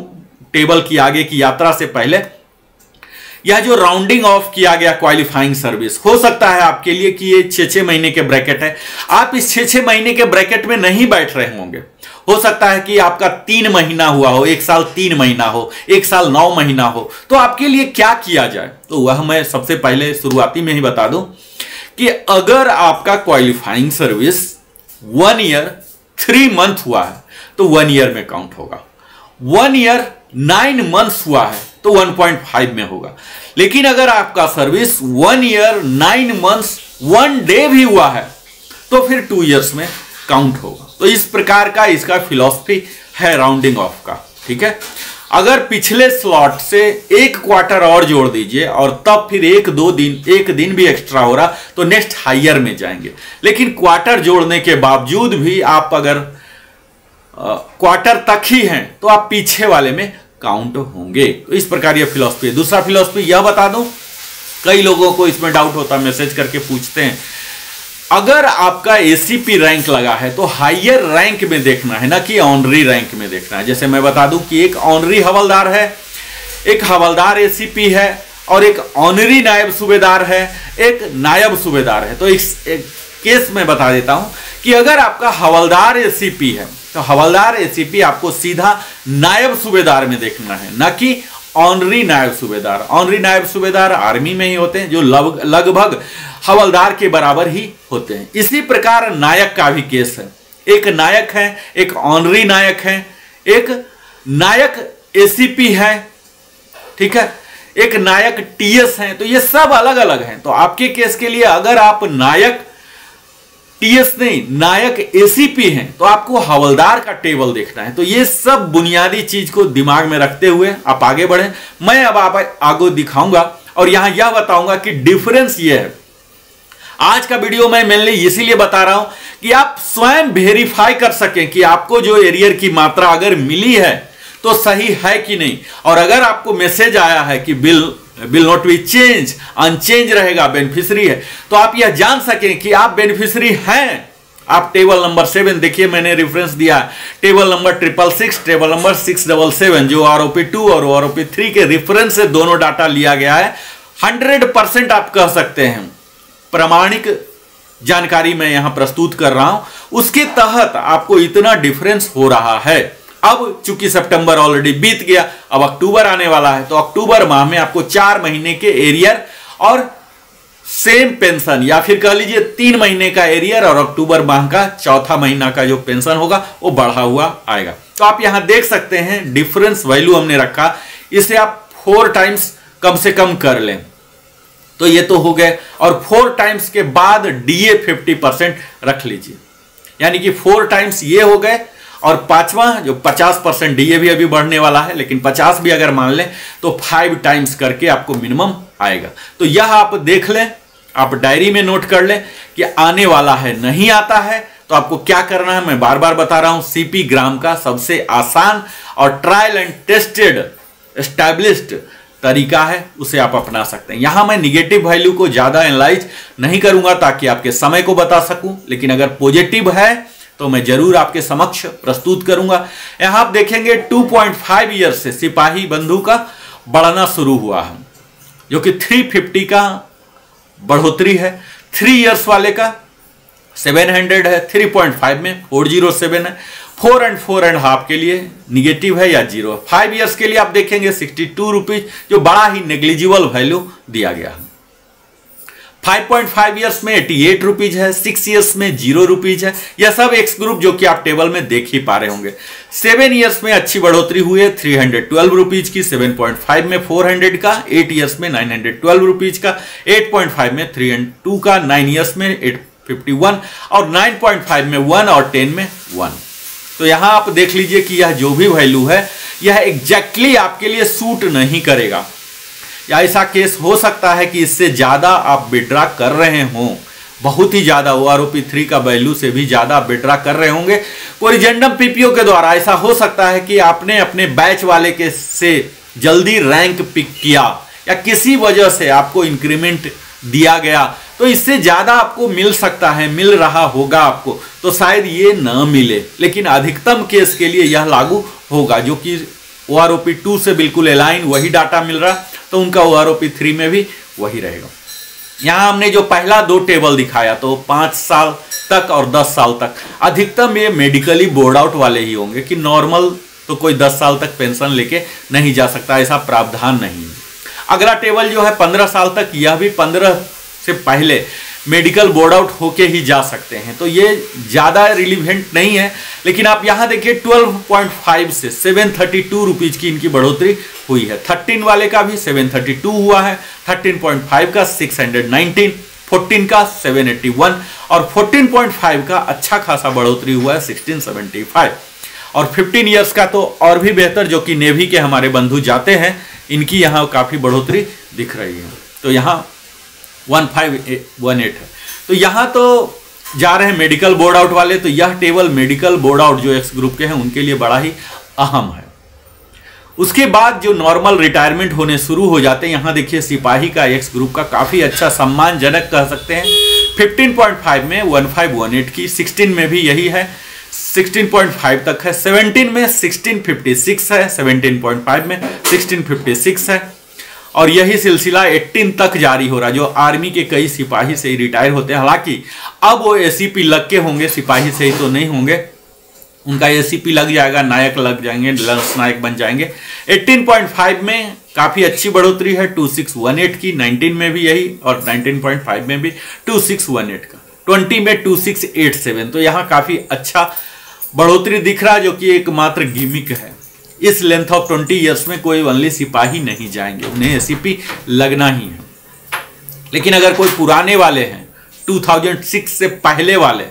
टेबल की आगे की यात्रा से पहले, यह जो राउंडिंग ऑफ किया गया क्वालिफाइंग सर्विस, हो सकता है आपके लिए कि ये 6-6 महीने के ब्रैकेट है, आप इस 6-6 महीने के ब्रैकेट में नहीं बैठ रहे होंगे। हो सकता है कि आपका 3 महीना हुआ हो, 1 साल 3 महीना हो, 1 साल 9 महीना हो, तो आपके लिए क्या किया जाए, तो वह मैं सबसे पहले शुरुआती में ही बता दूं कि अगर आपका क्वालिफाइंग सर्विस 1 ईयर 3 मंथ हुआ है तो 1 ईयर में काउंट होगा, 1 ईयर 9 मंथ्स हुआ है तो 1.5 में होगा। लेकिन अगर आपका सर्विस 1 ईयर 9 मंथ्स 1 डे भी हुआ है तो फिर 2 ईयर्स में काउंट होगा। तो इस प्रकार का इसका फिलॉसफी है राउंडिंग ऑफ का, ठीक है। अगर पिछले स्लॉट से 1 क्वार्टर और जोड़ दीजिए और तब फिर 1 दिन भी एक्स्ट्रा हो रहा तो नेक्स्ट हायर में जाएंगे। लेकिन क्वार्टर जोड़ने के बावजूद भी आप अगर क्वार्टर तक ही हैं तो आप पीछे वाले में काउंट होंगे। तो इस प्रकार यह फिलॉसफी है। दूसरा फिलॉसफी यह बता दूं, कई लोगों को इसमें डाउट होता, मैसेज करके पूछते हैं, अगर आपका एसीपी रैंक लगा है तो हायर रैंक में देखना है, ना कि ऑनरी रैंक में देखना है। जैसे मैं बता दूं कि एक ऑनरी हवलदार है, एक हवलदार एसीपी है और एक ऑनरी नायब सूबेदार है, एक नायब सूबेदार है। तो इस केस में बता देता हूं कि अगर आपका हवलदार एसीपी है तो हवलदार एसीपी आपको सीधा नायब सूबेदार में देखना है, ना कि ऑनरी नायब सूबेदार। ऑनरी नायब सूबेदार आर्मी में ही होते हैं, जो लगभग हवलदार के बराबर ही होते हैं। इसी प्रकार नायक का भी केस है, एक नायक है, एक ऑनरी नायक है, एक नायक एसीपी है, ठीक है, एक नायक टीएस है। तो ये सब अलग अलग हैं। तो आपके केस के लिए अगर आप नायक टीएस नहीं, नायक एसीपी हैं, तो आपको हवलदार का टेबल देखना है। तो ये सब बुनियादी चीज को दिमाग में रखते हुए आप आगे बढ़े। मैं अब आप आगे दिखाऊंगा और यहां यह बताऊंगा कि डिफरेंस ये है। आज का वीडियो मैं मेनली इसीलिए बता रहा हूं कि आप स्वयं वेरीफाई कर सकें कि आपको जो एरियर की मात्रा अगर मिली है तो सही है कि नहीं। और अगर आपको मैसेज आया है कि will not be change, unchanged रहेगा, बेनिफिशियरी है, तो आप यह जान सकें कि आप बेनिफिशियरी हैं। आप टेबल नंबर 7 देखिए, मैंने रेफरेंस दिया टेबल नंबर 666, टेबल नंबर 677, जो आरओपी 2 और आरओपी 3 के रेफरेंस से दोनों डाटा लिया गया है। 100% आप कह सकते हैं प्रामाणिक जानकारी मैं यहां प्रस्तुत कर रहा हूं। उसके तहत आपको इतना डिफरेंस हो रहा है। अब चूंकि सितंबर ऑलरेडी बीत गया, अब अक्टूबर आने वाला है, तो अक्टूबर माह में आपको 4 महीने के एरियर और सेम पेंशन, या फिर कह लीजिए 3 महीने का एरियर और अक्टूबर माह का चौथा महीना का जो पेंशन होगा वो बढ़ा हुआ आएगा। तो आप यहां देख सकते हैं डिफरेंस वैल्यू हमने रखा, इसे आप 4 टाइम्स कम से कम कर लें तो ये तो हो गए। और 4 टाइम्स के बाद डीए 50% रख लीजिए, यानी कि 4 टाइम्स ये हो गए। और पांचवा जो 50% डीए भी अभी बढ़ने वाला है, लेकिन 50 भी अगर मान लें तो 5 टाइम्स करके आपको मिनिमम आएगा। तो यह आप देख लें, आप डायरी में नोट कर लें कि आने वाला है। नहीं आता है तो आपको क्या करना है, मैं बार बार बता रहा हूं, सीपी ग्राम का सबसे आसान और ट्रायल एंड टेस्टेड एस्टैब्लिश्ड तरीका है उसे आप अपना सकते हैं। यहां मैं निगेटिव वैल्यू को ज्यादा एनालाइज नहीं करूंगा ताकि आपके समय को बता सकूं, लेकिन अगर पॉजिटिव है तो मैं जरूर आपके समक्ष प्रस्तुत करूंगा। यहां आप देखेंगे 2.5 ईयर से सिपाही बंधु का बढ़ना शुरू हुआ है, जो कि 350 का बढ़ोतरी है। 3 ईयर्स वाले का 700 है, 3.5 में 407 है, 4 and 4.5 के लिए निगेटिव है या 0। 5 ईयर्स के लिए आप देखेंगे 62 रुपीज, जो बड़ा ही नेग्लिजिबल वैल्यू दिया गया है। 5.5 ईयर्स में 88 रुपीज है, 6 ईयर्स में 0 रुपीज है। यह सब एक्स ग्रुप जो कि आप टेबल में देख ही पा रहे होंगे। 7 ईयर्स में अच्छी बढ़ोतरी हुई है, 312 रुपीज की, 7.5 में 400 का, 8 ईयर्स में 912 रुपीज का, 8.5 में 302 का, 9 ईयर्स में 851 और 9.5 में 1 और 10 में 1। तो यहां आप देख लीजिए कि यह जो भी वैल्यू है यह एग्जैक्टली आपके लिए सूट नहीं करेगा, या ऐसा केस हो सकता है कि इससे ज्यादा आप विड्रा कर रहे हों, बहुत ही ज्यादा OROP 3 का वैल्यू से भी ज्यादा आप विड्रा कर रहे होंगे। कोरिजेंडम पीपीओ के द्वारा ऐसा हो सकता है कि आपने अपने बैच वाले के से जल्दी रैंक पिक किया या किसी वजह से आपको इंक्रीमेंट दिया गया, तो इससे ज्यादा आपको मिल सकता है, मिल रहा होगा आपको, तो शायद ये न मिले, लेकिन अधिकतम केस के लिए यह लागू होगा, जो कि OROP 2 से बिल्कुल अलाइन वही डाटा मिल रहा, तो उनका OROP 3 में भी वही रहेगा। यहां हमने जो पहला 2 टेबल दिखाया तो 5 साल तक और 10 साल तक, अधिकतम ये मेडिकली बोर्ड आउट वाले ही होंगे कि नॉर्मल तो कोई 10 साल तक पेंशन लेके नहीं जा सकता, ऐसा प्रावधान नहीं है। अगला टेबल जो है 15 साल तक, यह भी 15 से पहले मेडिकल बोर्ड आउट होके ही जा सकते हैं, तो ये ज्यादा रिलीवेंट नहीं है। लेकिन आप यहां देखिए 12.5 से 732 रुपीज की इनकी बढ़ोतरी हुई है। 13 वाले का भी 732 हुआ है, 13.5 का 619, 14 का 781 और 14.5 का अच्छा खासा बढ़ोतरी हुआ है 1675 और 15 ईयर्स का तो और भी बेहतर, जो कि नेवी के हमारे बंधु जाते हैं, इनकी यहाँ काफी बढ़ोतरी दिख रही है। तो यहाँ 1518 है। तो यहां तो जा रहे हैं मेडिकल बोर्ड आउट वाले, तो यह टेबल मेडिकल बोर्ड आउट जो एक्स ग्रुप के हैं उनके लिए बड़ा ही अहम है। उसके बाद जो नॉर्मल रिटायरमेंट होने शुरू हो जाते हैं, यहां देखिए सिपाही का एक्स ग्रुप का काफी अच्छा सम्मानजनक कह सकते हैं। 15.5 में 1518 की, 16 में भी यही है, 16.5 तक है, 17 में 1656 है, 17.5 में 1656 है और यही सिलसिला 18 तक जारी हो रहा, जो आर्मी के कई सिपाही से ही रिटायर होते हैं। हालांकि अब वो एसीपी लग के होंगे, सिपाही से ही तो नहीं होंगे, उनका एसीपी लग जाएगा, नायक लग जाएंगे, लंस नायक बन जाएंगे। 18.5 में काफी अच्छी बढ़ोतरी है 2618 की, 19 में भी यही और 19.5 में भी 2618 का, 20 में 2687। तो यहाँ काफी अच्छा बढ़ोतरी दिख रहा है, जो कि एकमात्र गिमिक है। इस लेंथ ऑफ 20 इयर्स में कोई ओनली सिपाही नहीं जाएंगे, उन्हें एसीपी लगना ही है। लेकिन अगर कोई पुराने वाले हैं, 2006 से पहले वाले,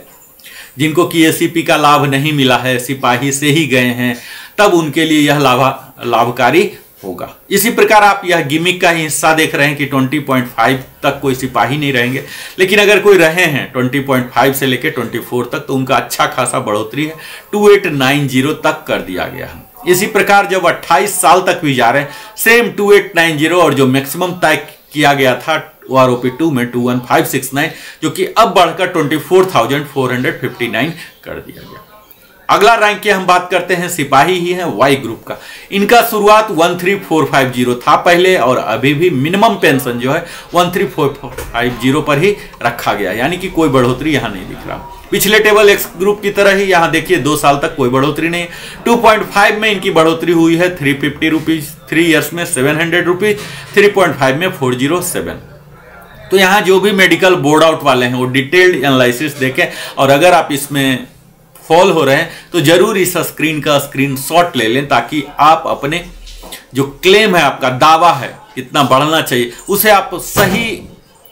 जिनको कि एसीपी का लाभ नहीं मिला है, सिपाही से ही गए हैं, तब उनके लिए यह लाभकारी होगा। इसी प्रकार आप यह गिमिक का ही हिस्सा देख रहे हैं कि 20.5 तक कोई सिपाही नहीं रहेंगे, लेकिन अगर कोई रहे हैं 20.5 से लेकर 24 तक, तो उनका अच्छा खासा बढ़ोतरी है, 2890 तक कर दिया गया है। इसी प्रकार जब 28 साल तक भी जा रहे हैं, सेम 2890 और जो मैक्सिमम तय किया गया था OROP 2 में 21569, जो कि अब बढ़कर 24,459 कर दिया गया। अगला रैंक की हम बात करते हैं, सिपाही ही है वाई ग्रुप का। इनका शुरुआत 13450 था पहले, और अभी भी मिनिमम पेंशन जो है 13450 पर ही रखा गया, यानी कि कोई बढ़ोतरी यहां नहीं दिख रहा। पिछले टेबल एक्स ग्रुप की तरह ही यहां देखिए 2 साल तक कोई बढ़ोतरी नहीं। 2.5 में इनकी बढ़ोतरी हुई है 350 रुपीज, 3 ईयर्स में 700 रुपीज, 3.5 में 407। तो यहां जो भी मेडिकल बोर्ड आउट वाले हैं वो डिटेल्ड एनालिसिस देखें, और अगर आप इसमें फॉल हो रहे हैं तो जरूर इस स्क्रीन का स्क्रीनशॉट ले लें, ताकि आप अपने जो क्लेम है, आपका दावा है कितना बढ़ना चाहिए, उसे आप सही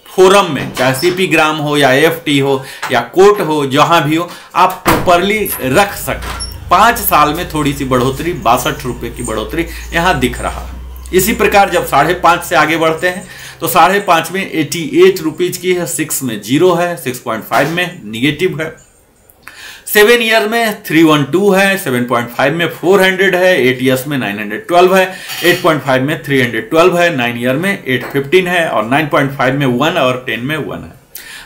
फोरम में, चाहे सीपी ग्राम हो या एफटी हो या कोर्ट हो, जहां भी हो, आप प्रॉपरली रख सकें। 5 साल में थोड़ी सी बढ़ोतरी, 62 रुपए की बढ़ोतरी यहां दिख रहा है। इसी प्रकार जब 5.5 से आगे बढ़ते हैं तो 5.5 में 88 रुपीज की है, 6 में 0 है, 6.5 में निगेटिव है, 7 ईयर में 312 है, 7.5 में 400 है, 8 ईयर्स में 912 है, 8.5 में 312 है, 9 ईयर में 815 है और 9.5 में 1 और 10 में 1 है।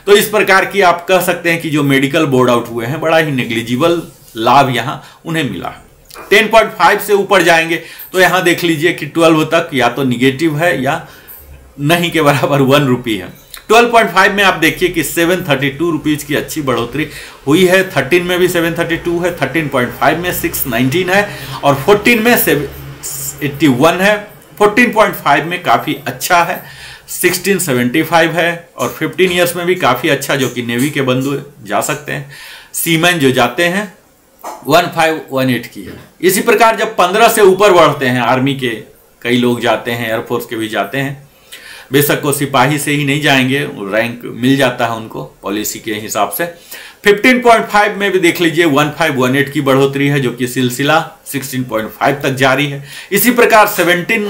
तो इस प्रकार की आप कह सकते हैं कि जो मेडिकल बोर्ड आउट हुए हैं बड़ा ही नेग्लिजिबल लाभ यहां उन्हें मिला है। 10.5 से ऊपर जाएंगे तो यहां देख लीजिए कि 12 तक या तो निगेटिव है या नहीं के बराबर 1 रुपी है। 12.5 में आप देखिए कि 732 रुपीज की अच्छी बढ़ोतरी हुई है। 13 में भी 732 है, 13.5 में 619 है और 14 में 781 है, 14.5 में काफी अच्छा है, 1675 है और 15 ईयर्स में भी काफी अच्छा, जो कि नेवी के बंधु जा सकते हैं, सीमैन जो जाते हैं 1518 की है। इसी प्रकार जब 15 से ऊपर बढ़ते हैं, आर्मी के कई लोग जाते हैं, एयरफोर्स के भी जाते हैं, बेशक वो सिपाही से ही नहीं जाएंगे, रैंक मिल जाता है उनको पॉलिसी के हिसाब से। 15.5 में भी देख लीजिए 1518 की बढ़ोतरी है, जो कि सिलसिला 16.5 तक जारी है। इसी प्रकार 17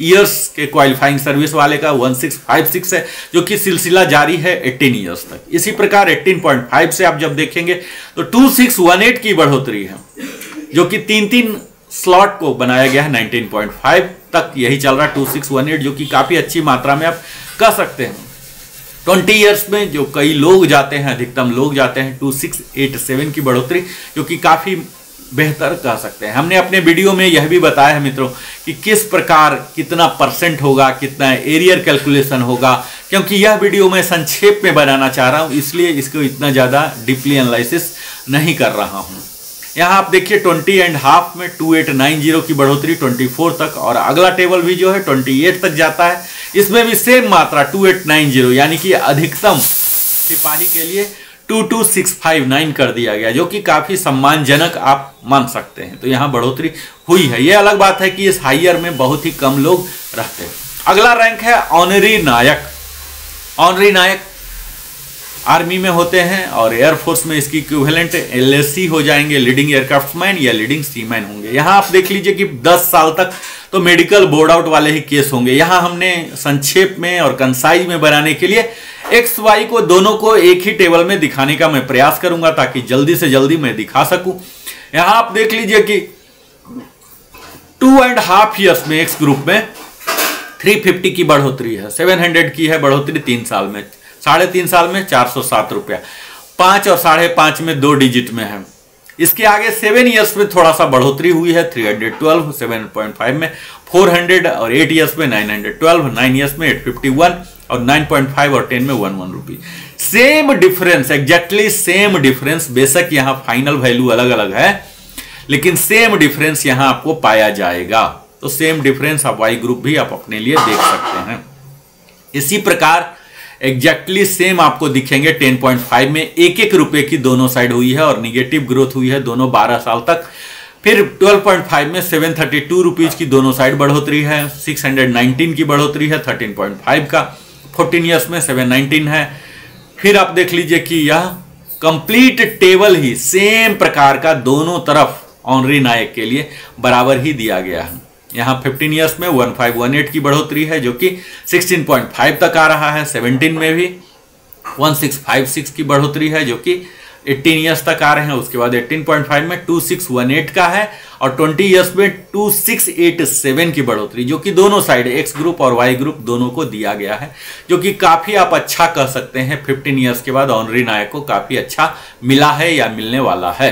ईयर्स के क्वालिफाइंग सर्विस वाले का 1656 है, जो कि सिलसिला जारी है 18 ईयर्स तक। इसी प्रकार 18.5 से आप जब देखेंगे तो 2618 की बढ़ोतरी है, जो कि 3 स्लॉट को बनाया गया है। 19.5 तक यही चल रहा है 2618, जो कि काफी अच्छी मात्रा में आप कह सकते हैं। 20 ईयर्स में जो कई लोग जाते हैं, अधिकतम लोग जाते हैं 2687 की बढ़ोतरी, जो कि काफी बेहतर कह सकते हैं। हमने अपने वीडियो में यह भी बताया है मित्रों कि किस प्रकार कितना परसेंट होगा, कितना एरियर कैलकुलेशन होगा, क्योंकि यह वीडियो मैं संक्षेप में बनाना चाह रहा हूं, इसलिए इसको इतना ज्यादा डीपली एनालिसिस नहीं कर रहा हूं। यहाँ आप देखिए 20.5 में 2890 की बढ़ोतरी 24 तक, और अगला टेबल भी जो है 28 तक जाता है। इसमें भी सेम मात्रा 2890, यानी कि अधिकतम सिपाही के लिए 22659 कर दिया गया, जो कि काफी सम्मानजनक आप मान सकते हैं। तो यहाँ बढ़ोतरी हुई है। यह अलग बात है कि इस हायर में बहुत ही कम लोग रहते हैं। अगला रैंक है ऑनरी नायक। ऑनरी नायक आर्मी में होते हैं और एयरफोर्स में इसकी इक्विवेलेंट LSC हो जाएंगे, लीडिंग एयरक्राफ्टमैन या लीडिंग सीमैन होंगे। यहाँ आप देख लीजिए कि 10 साल तक तो मेडिकल बोर्ड आउट वाले ही केस होंगे। यहाँ हमने संक्षेप में और कंसाइज में बनाने के लिए XY को दोनों को एक ही टेबल में दिखाने का मैं प्रयास करूंगा, ताकि जल्दी से जल्दी मैं दिखा सकूं। यहाँ आप देख लीजिए कि 2.5 ईयर्स में X ग्रुप में 350 की बढ़ोतरी है, 700 की है बढ़ोतरी 3 साल में, 3.5 साल में 407 रुपया, 5 और 5.5 में 2 डिजिट में है। इसके आगे 7 ईयर्स में थोड़ा सा बढ़ोतरी हुई है, 312, 7.5 में 400 और 8 ईयर्स में 912, 9 ईयर्स में 851 और 9.5 और 10 में 11 rupee. Same difference, exactly same difference, बेशक यहाँ फाइनल वैल्यू अलग अलग है, लेकिन सेम डिफरेंस यहाँ आपको पाया जाएगा। तो सेम डिफरेंस आप वाई ग्रुप भी आप अपने लिए देख सकते हैं। इसी प्रकार एग्जैक्टली सेम आपको दिखेंगे 10.5 में 1-1 रुपए की दोनों साइड हुई है और निगेटिव ग्रोथ हुई है दोनों 12 साल तक। फिर 12.5 में 732 रुपीज की दोनों साइड बढ़ोतरी है, 619 की बढ़ोतरी है 13.5 का, 14 ईयर्स में 719 है। फिर आप देख लीजिए कि यह कंप्लीट टेबल ही सेम प्रकार का दोनों तरफ ऑनरी नायक के लिए बराबर ही दिया गया है। यहाँ 15 ईयर्स में 1518 की बढ़ोतरी है, जो कि 16.5 तक आ रहा है। 17 में भी 1656 की बढ़ोतरी है, जो कि 18 ईयर्स तक आ रहे हैं। उसके बाद 18.5 में 2618 का है और 20 ईयर्स में 2687 की बढ़ोतरी, जो कि दोनों साइड X ग्रुप और Y ग्रुप दोनों को दिया गया है, जो कि काफी आप अच्छा कह सकते हैं। 15 ईयर्स के बाद ऑनरी नायक को काफी अच्छा मिला है या मिलने वाला है।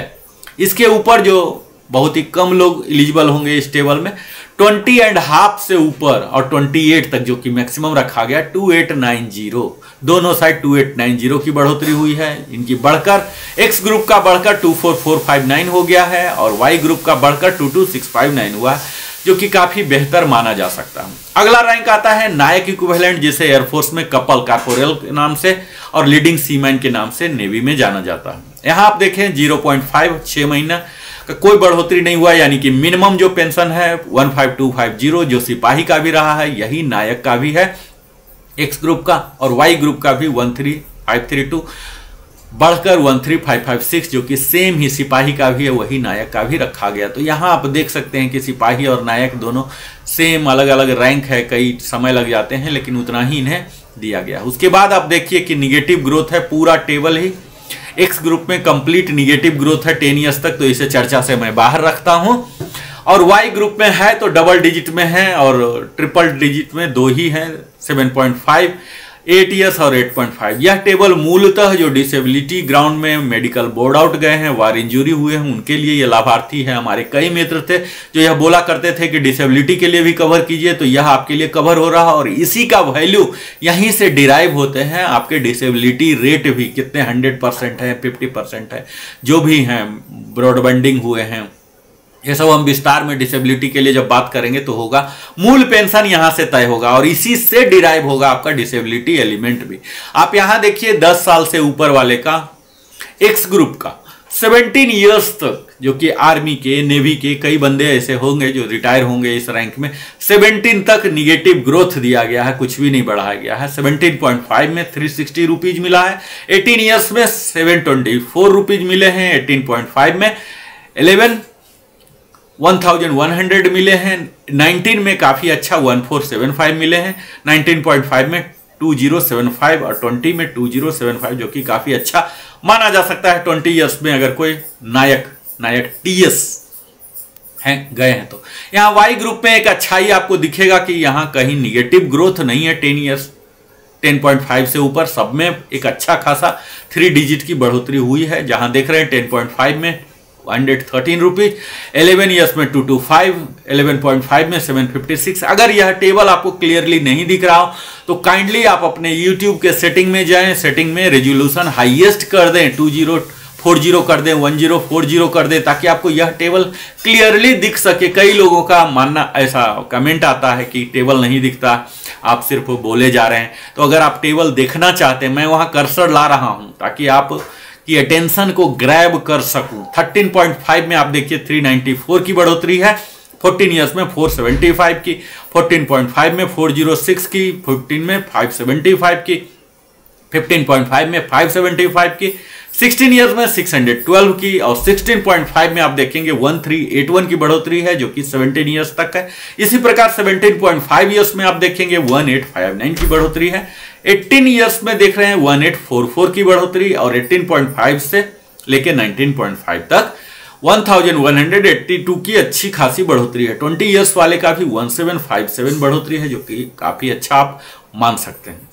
इसके ऊपर जो बहुत ही कम लोग एलिजिबल होंगे इस टेबल में, 20.5 से ऊपर और 28 तक, जो कि मैक्सिमम रखा गया 2890, दोनों साइड 2890 की बढ़ोतरी हुई है। इनकी बढ़कर X ग्रुप का बढ़कर 24459 हो गया है और Y ग्रुप का बढ़कर 22659 हुआ है, जो कि काफी बेहतर माना जा सकता है। अगला रैंक आता है नायक इक्विवेलेंट, जिसे एयरफोर्स में कपल कॉर्पोरल के नाम से और लीडिंग सीमैन के नाम से नेवी में जाना जाता है। यहाँ आप देखें 0.5 6 महीना का कोई बढ़ोतरी नहीं हुआ, यानी कि मिनिमम जो पेंशन है 15250 जो सिपाही का भी रहा है, यही नायक का भी है X ग्रुप का, और Y ग्रुप का भी 13532 बढ़कर 13556, जो कि सेम ही सिपाही का भी है, वही नायक का भी रखा गया। तो यहाँ आप देख सकते हैं कि सिपाही और नायक दोनों सेम अलग अलग रैंक है, कई समय लग जाते हैं, लेकिन उतना ही इन्हें दिया गया। उसके बाद आप देखिए कि निगेटिव ग्रोथ है पूरा टेबल ही, एक्स ग्रुप में कंप्लीट निगेटिव ग्रोथ है 10 ईयर्स तक, तो इसे चर्चा से मैं बाहर रखता हूं। और वाई ग्रुप में है तो डबल डिजिट में है और ट्रिपल डिजिट में दो ही है, 7.5, 8 ईयर्स और 8.5। यह टेबल मूलतः जो डिसेबिलिटी ग्राउंड में मेडिकल बोर्ड आउट गए हैं, वार इंजरी हुए हैं, उनके लिए ये लाभार्थी है। हमारे कई मित्र थे जो यह बोला करते थे कि डिसेबिलिटी के लिए भी कवर कीजिए, तो यह आपके लिए कवर हो रहा, और इसी का वैल्यू यहीं से डिराइव होते हैं। आपके डिसेबिलिटी रेट भी कितने 100% है, 50% है, जो भी हैं, ब्रॉडबैंडिंग हुए हैं, ये सब हम विस्तार में डिसेबिलिटी के लिए जब बात करेंगे तो होगा। मूल पेंशन यहां से तय होगा और इसी से डिराइव होगा आपका डिसेबिलिटी एलिमेंट भी। आप यहां देखिए 10 साल से ऊपर वाले का एक्स ग्रुप का 17 ईयर्स तक, जो कि आर्मी के, नेवी के कई बंदे ऐसे होंगे जो रिटायर होंगे इस रैंक में, 17 तक निगेटिव ग्रोथ दिया गया है, कुछ भी नहीं बढ़ाया गया है। 17.5 में 360 रुपीज मिला है, 18 ईयर्स में 724 रुपीज मिले हैं, 18.5 में 1100 मिले हैं, 19 में काफी अच्छा 1475 मिले हैं, 19.5 में 2075 और 20 में 2075, जो कि काफी अच्छा माना जा सकता है 20 ईयर्स में अगर कोई नायक टीएस हैं गए हैं तो। यहाँ वाई ग्रुप में एक अच्छाई आपको दिखेगा कि यहाँ कहीं निगेटिव ग्रोथ नहीं है 10 ईयर्स, 10.5 से ऊपर सब में एक अच्छा खासा 3 डिजिट की बढ़ोतरी हुई है। जहां देख रहे हैं 10.5 में 113 रुपीज, 11 ईयर्स में 225, 11.5 में 756। अगर यह टेबल आपको क्लियरली नहीं दिख रहा हो तो काइंडली आप अपने YouTube के सेटिंग में जाएं, सेटिंग में रेजोल्यूशन हाईएस्ट कर दें, 2040 कर दें, 1040 कर दें, ताकि आपको यह टेबल क्लियरली दिख सके। कई लोगों का मानना, ऐसा कमेंट आता है कि टेबल नहीं दिखता, आप सिर्फ बोले जा रहे हैं। तो अगर आप टेबल देखना चाहते हैं, मैं वहां कर्सर ला रहा हूं ताकि आप की अटेंशन को ग्रैब कर सकूं। 13.5 में आप देखिए 394 की बढ़ोतरी है, 14 ईयर्स में 475 की, 14.5 में 406 की, 15 में 575 की, 15.5 में 575 की, 16 ईयर्स में 612 की, और 16.5 में आप देखेंगे 1381 की बढ़ोतरी है, जो कि 17 ईयर्स तक है। इसी प्रकार 17.5 ईयर्स में आप देखेंगे 1859 की बढ़ोतरी है, 18 ईयर्स में देख रहे हैं 1844 की बढ़ोतरी, और 18.5 से लेके 19.5 तक 1182 की अच्छी खासी बढ़ोतरी है। 20 ईयर्स वाले का भी 1757 बढ़ोतरी है, जो कि काफी अच्छा आप मान सकते हैं।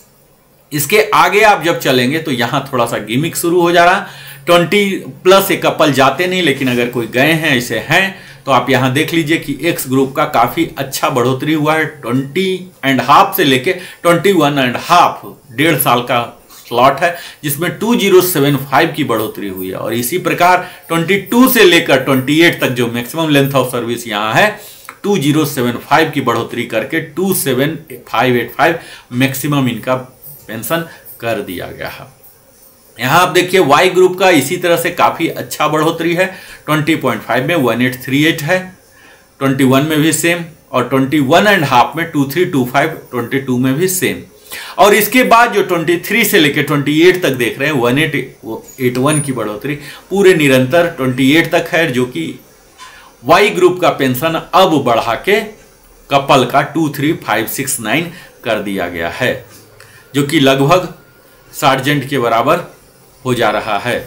इसके आगे आप जब चलेंगे तो यहां थोड़ा सा गिमिक शुरू हो जा रहा। 20+ एक कपल जाते नहीं, लेकिन अगर कोई गए हैं, ऐसे हैं, तो आप यहां देख लीजिए कि एक्स ग्रुप का काफी अच्छा बढ़ोतरी हुआ है। 20.5 से लेके 21.5, 1.5 साल का स्लॉट है, जिसमें 2075 की बढ़ोतरी हुई है। और इसी प्रकार 22 से लेकर 28 तक जो मैक्सिमम लेंथ ऑफ सर्विस यहां है, 2075 की बढ़ोतरी करके 27585 मैक्सिमम इनका पेंशन कर दिया गया है। यहां आप देखिए वाई ग्रुप का इसी तरह से काफी अच्छा बढ़ोतरी है। 20.5 में 1838 है, 21 में भी सेम, और 21.5 में 2325, 22 में भी सेम। और इसके बाद जो 23 से लेकर 28 तक देख रहे हैं 1881 की बढ़ोतरी पूरे निरंतर 28 तक है, जो कि वाई ग्रुप का पेंशन अब बढ़ा के कपल का 23569 कर दिया गया है, जो कि लगभग सार्जेंट के बराबर हो जा रहा है।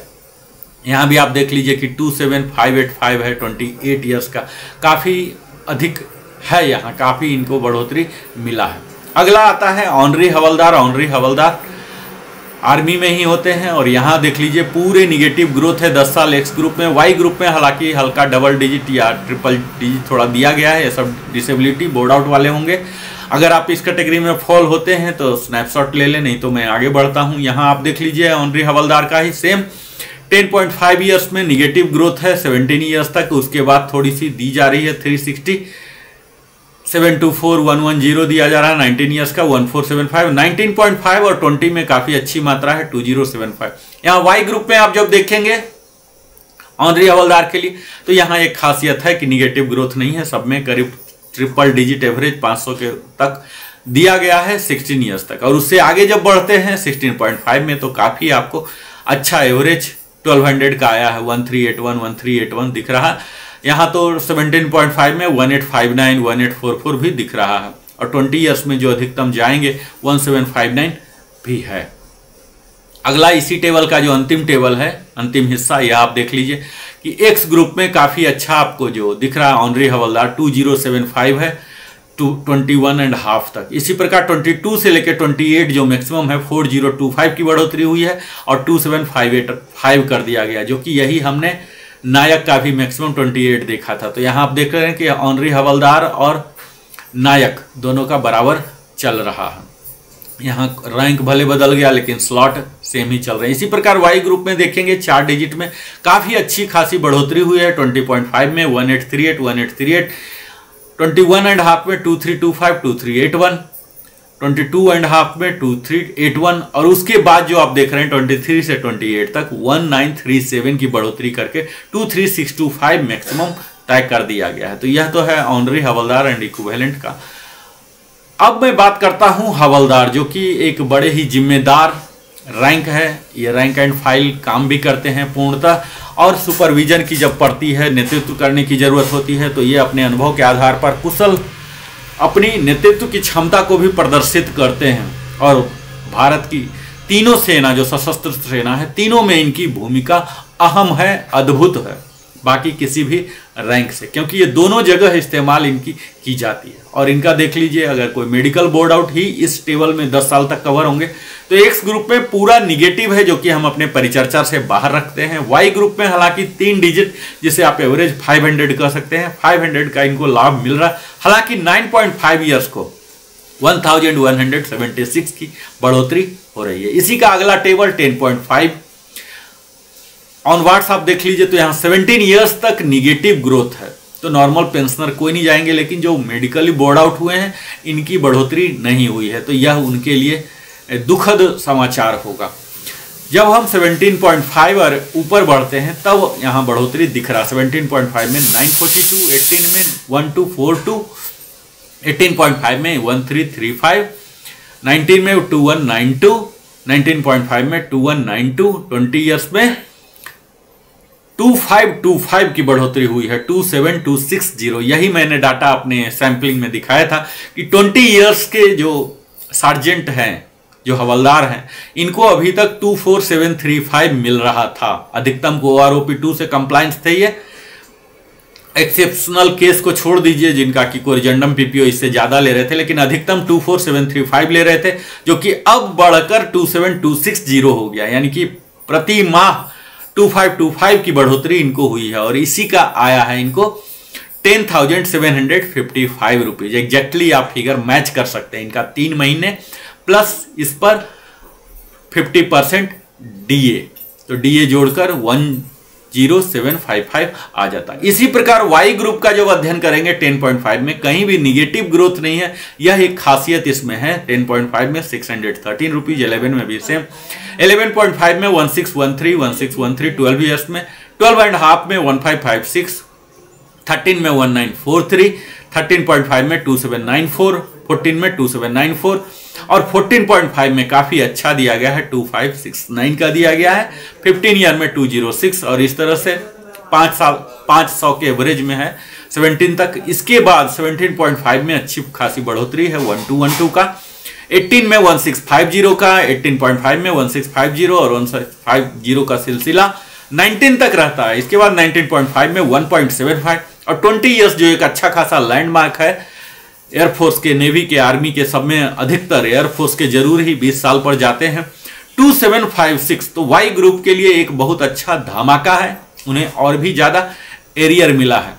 यहां भी आप देख लीजिए कि 27585 है, 28 ईयर्स का, काफी अधिक है, यहां काफी इनको बढ़ोतरी मिला है। अगला आता है ऑनरी हवलदार। ऑनरी हवलदार आर्मी में ही होते हैं, और यहां देख लीजिए पूरे निगेटिव ग्रोथ है 10 साल एक्स ग्रुप में। वाई ग्रुप में हालांकि हल्का डबल डिजिट या ट्रिपल डिजिट थोड़ा दिया गया है, ये सब डिसेबिलिटी बोर्ड आउट वाले होंगे। अगर आप इस कैटेगरी में फॉल होते हैं तो स्नैपशॉट ले लें, नहीं तो मैं आगे बढ़ता हूं। यहां आप देख लीजिए ऑनरी हवलदार का ही सेम 10.5 ईयर्स में निगेटिव ग्रोथ है 17 ईयर्स तक, उसके बाद थोड़ी सी दी जा रही है 360, 724110 दिया जा रहा है। 19 ईयर्स का 1475, 19.5 और 20 में काफी अच्छी मात्रा है 2075। यहाँ वाई ग्रुप में आप जब देखेंगे ऑनरी हवलदार के लिए, तो यहाँ एक खासियत है कि निगेटिव ग्रोथ नहीं है, सब में करीब ट्रिपल डिजिट एवरेज 500 के तक दिया गया है 16 ईयर्स तक। और उससे आगे जब बढ़ते हैं 16.5 में, तो काफी आपको अच्छा एवरेज 1200 का आया है, 1381 दिख रहा है। यहाँ तो 17.5 में 1859, 1844 भी दिख रहा है, और 20 ईयर्स में जो अधिकतम जाएंगे 1759 भी है। अगला इसी टेबल का जो अंतिम टेबल है, अंतिम हिस्सा, यह आप देख लीजिए कि एक्स ग्रुप में काफ़ी अच्छा आपको जो दिख रहा है ऑनरी हवलदार 2075 है 21.5 तक। इसी प्रकार 22 से लेकर 28 जो मैक्सिमम है 4025 की बढ़ोतरी हुई है और 2758 कर दिया गया, जो कि यही हमने नायक का भी मैक्सिमम 28 देखा था। तो यहाँ आप देख रहे हैं कि ऑनरी हवलदार और नायक दोनों का बराबर चल रहा है। यहाँ रैंक भले बदल गया लेकिन स्लॉट सेम ही चल रहे हैं। इसी प्रकार वाई ग्रुप में देखेंगे 4 डिजिट में काफ़ी अच्छी खासी बढ़ोतरी हुई है। 20.5 में 1838, 1838, 21.5 में 2325, 2381, 22.5 में 2381 और उसके बाद जो आप देख रहे हैं 23 से 28 तक 1937 की बढ़ोतरी करके 23625 मैक्सिमम तय कर दिया गया है। तो यह तो है ऑनरी हवलदार एंड इक्विवेलेंट का। अब मैं बात करता हूं हवलदार, जो कि एक बड़े ही जिम्मेदार रैंक है। ये रैंक एंड फाइल काम भी करते हैं पूर्णतः, और सुपरविजन की जब पड़ती है, नेतृत्व करने की जरूरत होती है, तो ये अपने अनुभव के आधार पर कुशल अपनी नेतृत्व की क्षमता को भी प्रदर्शित करते हैं। और भारत की तीनों सेना, जो सशस्त्र सेना है, तीनों में इनकी भूमिका अहम है, अद्भुत है बाकी किसी भी रैंक से, क्योंकि ये दोनों जगह इस्तेमाल इनकी की जाती है। और इनका देख लीजिए, अगर कोई मेडिकल बोर्ड आउट ही इस टेबल में 10 साल तक कवर होंगे तो एक्स ग्रुप में पूरा निगेटिव है, जो कि हम अपने परिचर्चा से बाहर रखते हैं। वाई ग्रुप में हालांकि 3 डिजिट, जिसे आप एवरेज 500 कह सकते हैं, 500 का इनको लाभ मिल रहा है। हालांकि 9.5 ईयर्स को 1176 की बढ़ोतरी हो रही है। इसी का अगला टेबल 10.5 ऑनवर्ड्स आप देख लीजिए, तो यहाँ 17 ईयर्स तक निगेटिव ग्रोथ है। तो नॉर्मल पेंशनर कोई नहीं जाएंगे, लेकिन जो मेडिकली बोर्ड आउट हुए हैं इनकी बढ़ोतरी नहीं हुई है, तो यह उनके लिए दुखद समाचार होगा। जब हम 17.5 और ऊपर बढ़ते हैं तब यहाँ बढ़ोतरी दिख रहा है। 17.5 में 942, 18 में 1242, 18.5 में 1335, 19 में 2192, 19.5 में 2192, 20 ईयर्स में 2525 की बढ़ोतरी हुई है, 27260। यही मैंने डाटा अपने सैंपलिंग में दिखाया था कि 20 ईयर्स के जो सार्जेंट हैं, जो हवलदार हैं, इनको अभी तक 24735 मिल रहा था। अधिकतम को OROP 2 से कंप्लायंस थे। ये एक्सेप्शनल केस को छोड़ दीजिए जिनका कि कोरिजेंडम PPO इससे ज्यादा ले रहे थे, लेकिन अधिकतम 24735 ले रहे थे, जो कि अब बढ़कर 27260 हो गया। यानी कि प्रति माह 2525 की बढ़ोतरी इनको हुई है। और इसी का आया है इनको 10,755 रुपीज। एग्जैक्टली आप फिगर मैच कर सकते हैं। इनका 3 महीने प्लस इस पर 50% DA, तो DA जोड़कर 10755 आ जाता है। इसी प्रकार वाई ग्रुप का जब अध्ययन करेंगे 10.5 में कहीं भी निगेटिव ग्रोथ नहीं है, यह एक खासियत इसमें है। 10.5 में 613 रुपीज, 11 में भी सेम, 11.5 में 1613, 1613, 12 ईयर्स में 12.5 में 1556, 13 में 1943, 13.5 में 2794, 14 में 2794 और 14.5 में काफी अच्छा दिया गया है, 2569 का दिया गया है। 15 ईयर में 206 और इस तरह से 5 साल 500 के एवरेज में है 17 तक। इसके बाद 17.5 में अच्छी खासी बढ़ोतरी है 1212 का, 18 में 1650 का, 18.5 में 1650 और 1650 का सिलसिला 19 तक रहता है। इसके बाद 19.5 में 1.75 और 20 ईयर्स जो एक अच्छा खासा लैंडमार्क है एयरफोर्स के, नेवी के, आर्मी के, सब में अधिकतर एयरफोर्स के जरूर ही 20 साल पर जाते हैं 2756। तो वाई ग्रुप के लिए एक बहुत अच्छा धमाका है, उन्हें और भी ज्यादा एरियर मिला है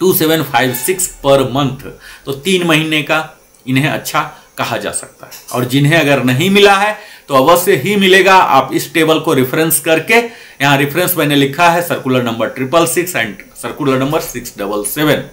2756 पर मंथ। तो 3 महीने का इन्हें अच्छा कहा जा सकता है। और जिन्हें अगर नहीं मिला है तो अवश्य ही मिलेगा। आप इस टेबल को रेफरेंस करके, यहाँ रेफरेंस मैंने लिखा है circular number 666 and circular number 677,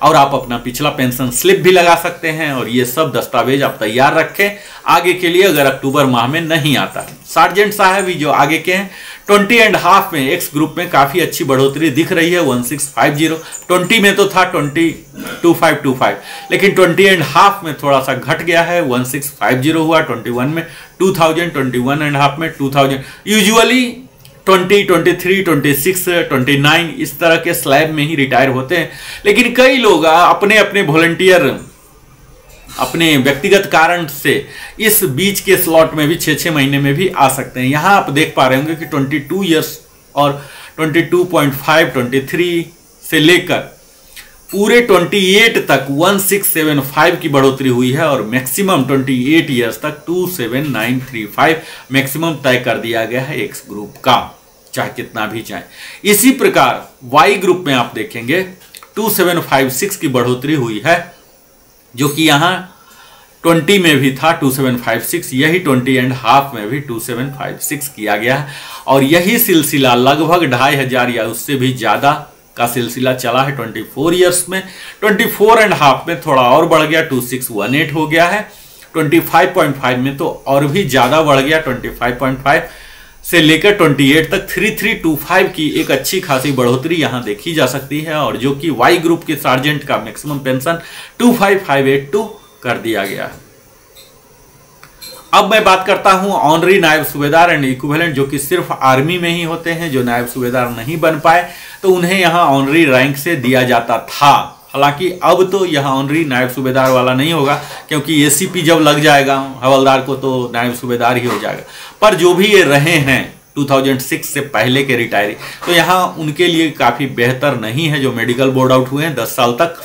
और आप अपना पिछला पेंशन स्लिप भी लगा सकते हैं। और ये सब दस्तावेज आप तैयार रखें आगे के लिए, अगर अक्टूबर माह में नहीं आता है। सार्जेंट साहब भी जो आगे के हैं 20.5 में एक्स ग्रुप में काफी अच्छी बढ़ोतरी दिख रही है 1650। 20 में तो था 2525, लेकिन 20.5 में थोड़ा सा घट गया है 1650 हुआ। 21 में 2000, 21.5 में 2000। यूजुअली 20, 23, 26, 29 इस तरह के स्लैब में ही रिटायर होते हैं, लेकिन कई लोग अपने अपने वॉलंटियर अपने व्यक्तिगत कारण से इस बीच के स्लॉट में भी 6-6 महीने में भी आ सकते हैं। यहाँ आप देख पा रहे होंगे कि 22 ईयर्स और 22.5, 23 से लेकर पूरे 28 तक 1675 की बढ़ोतरी हुई है और मैक्सिमम 28 ईयर्स तक 27935 मैक्सिमम तय कर दिया गया है एक्स ग्रुप का, चाहे कितना भी चाहे। इसी प्रकार वाई ग्रुप में आप देखेंगे 2756 की बढ़ोतरी हुई है, जो कि यहाँ 20 में भी था 2756, यही 20.5 में भी 2756 किया गया है और यही सिलसिला लगभग 2500 या उससे भी ज़्यादा का सिलसिला चला है 24 ईयर्स में। 24.5 में थोड़ा और बढ़ गया, 2618 हो गया है। 25.5 में तो और भी ज़्यादा बढ़ गया, 25.5 से लेकर 28 तक 3325 की एक अच्छी खासी बढ़ोतरी यहाँ देखी जा सकती है और जो कि वाई ग्रुप के सार्जेंट का मैक्सिमम पेंशन 25582 कर दिया गया है। अब मैं बात करता हूं ऑनरी नायब सूबेदार एंड इक्विवेलेंट, जो कि सिर्फ आर्मी में ही होते हैं। जो नायब सूबेदार नहीं बन पाए तो उन्हें यहां ऑनरी रैंक से दिया जाता था। हालांकि अब तो यहां ऑनरी नायब सूबेदार वाला नहीं होगा, क्योंकि एसीपी जब लग जाएगा हवलदार को तो नायब सूबेदार ही हो जाएगा। पर जो भी ये रहे हैं 2006 से पहले के रिटायरी, तो यहाँ उनके लिए काफ़ी बेहतर नहीं है जो मेडिकल बोर्ड आउट हुए हैं 10 साल तक।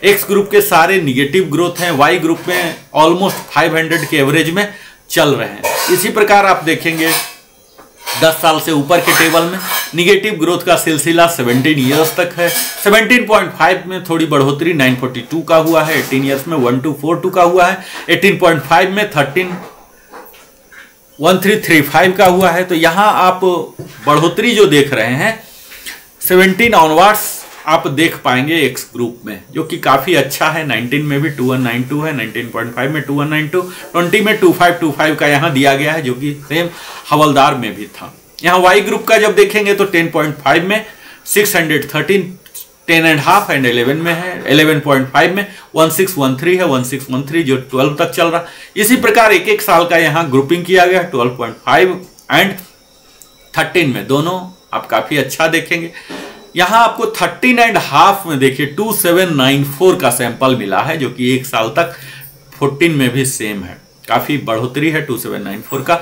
एक्स ग्रुप के सारे निगेटिव ग्रोथ हैं, वाई ग्रुप में ऑलमोस्ट 500 के एवरेज में चल रहे हैं। इसी प्रकार आप देखेंगे 10 साल से ऊपर के टेबल में निगेटिव ग्रोथ का सिलसिला 17 ईयर्स तक है। 17.5 में थोड़ी बढ़ोतरी 942 का हुआ है, 18 ईयर्स में 1242 का हुआ है, 18.5 में 1335 का हुआ है। तो यहाँ आप बढ़ोतरी जो देख रहे हैं 17 ऑनवर्ड्स आप देख पाएंगे एक्स ग्रुप में, जो कि काफ़ी अच्छा है। 19 में भी 2192 है, 19.5 में 2192, 20 में 2525 का यहाँ दिया गया है, जो कि सेम हवलदार में भी था। यहाँ वाई ग्रुप का जब देखेंगे तो 10.5 में 613, 10.5 एंड 11 में है, 11.5 में 1613 है, 1613 जो 12 तक चल रहा। इसी प्रकार एक एक साल का यहाँ ग्रुपिंग किया गया 12.5 एंड 13 में, दोनों आप काफ़ी अच्छा देखेंगे। यहाँ आपको 13.5 में देखिए 2794 का सैंपल मिला है, जो कि एक साल तक 14 में भी सेम है, काफ़ी बढ़ोतरी है 2794 का।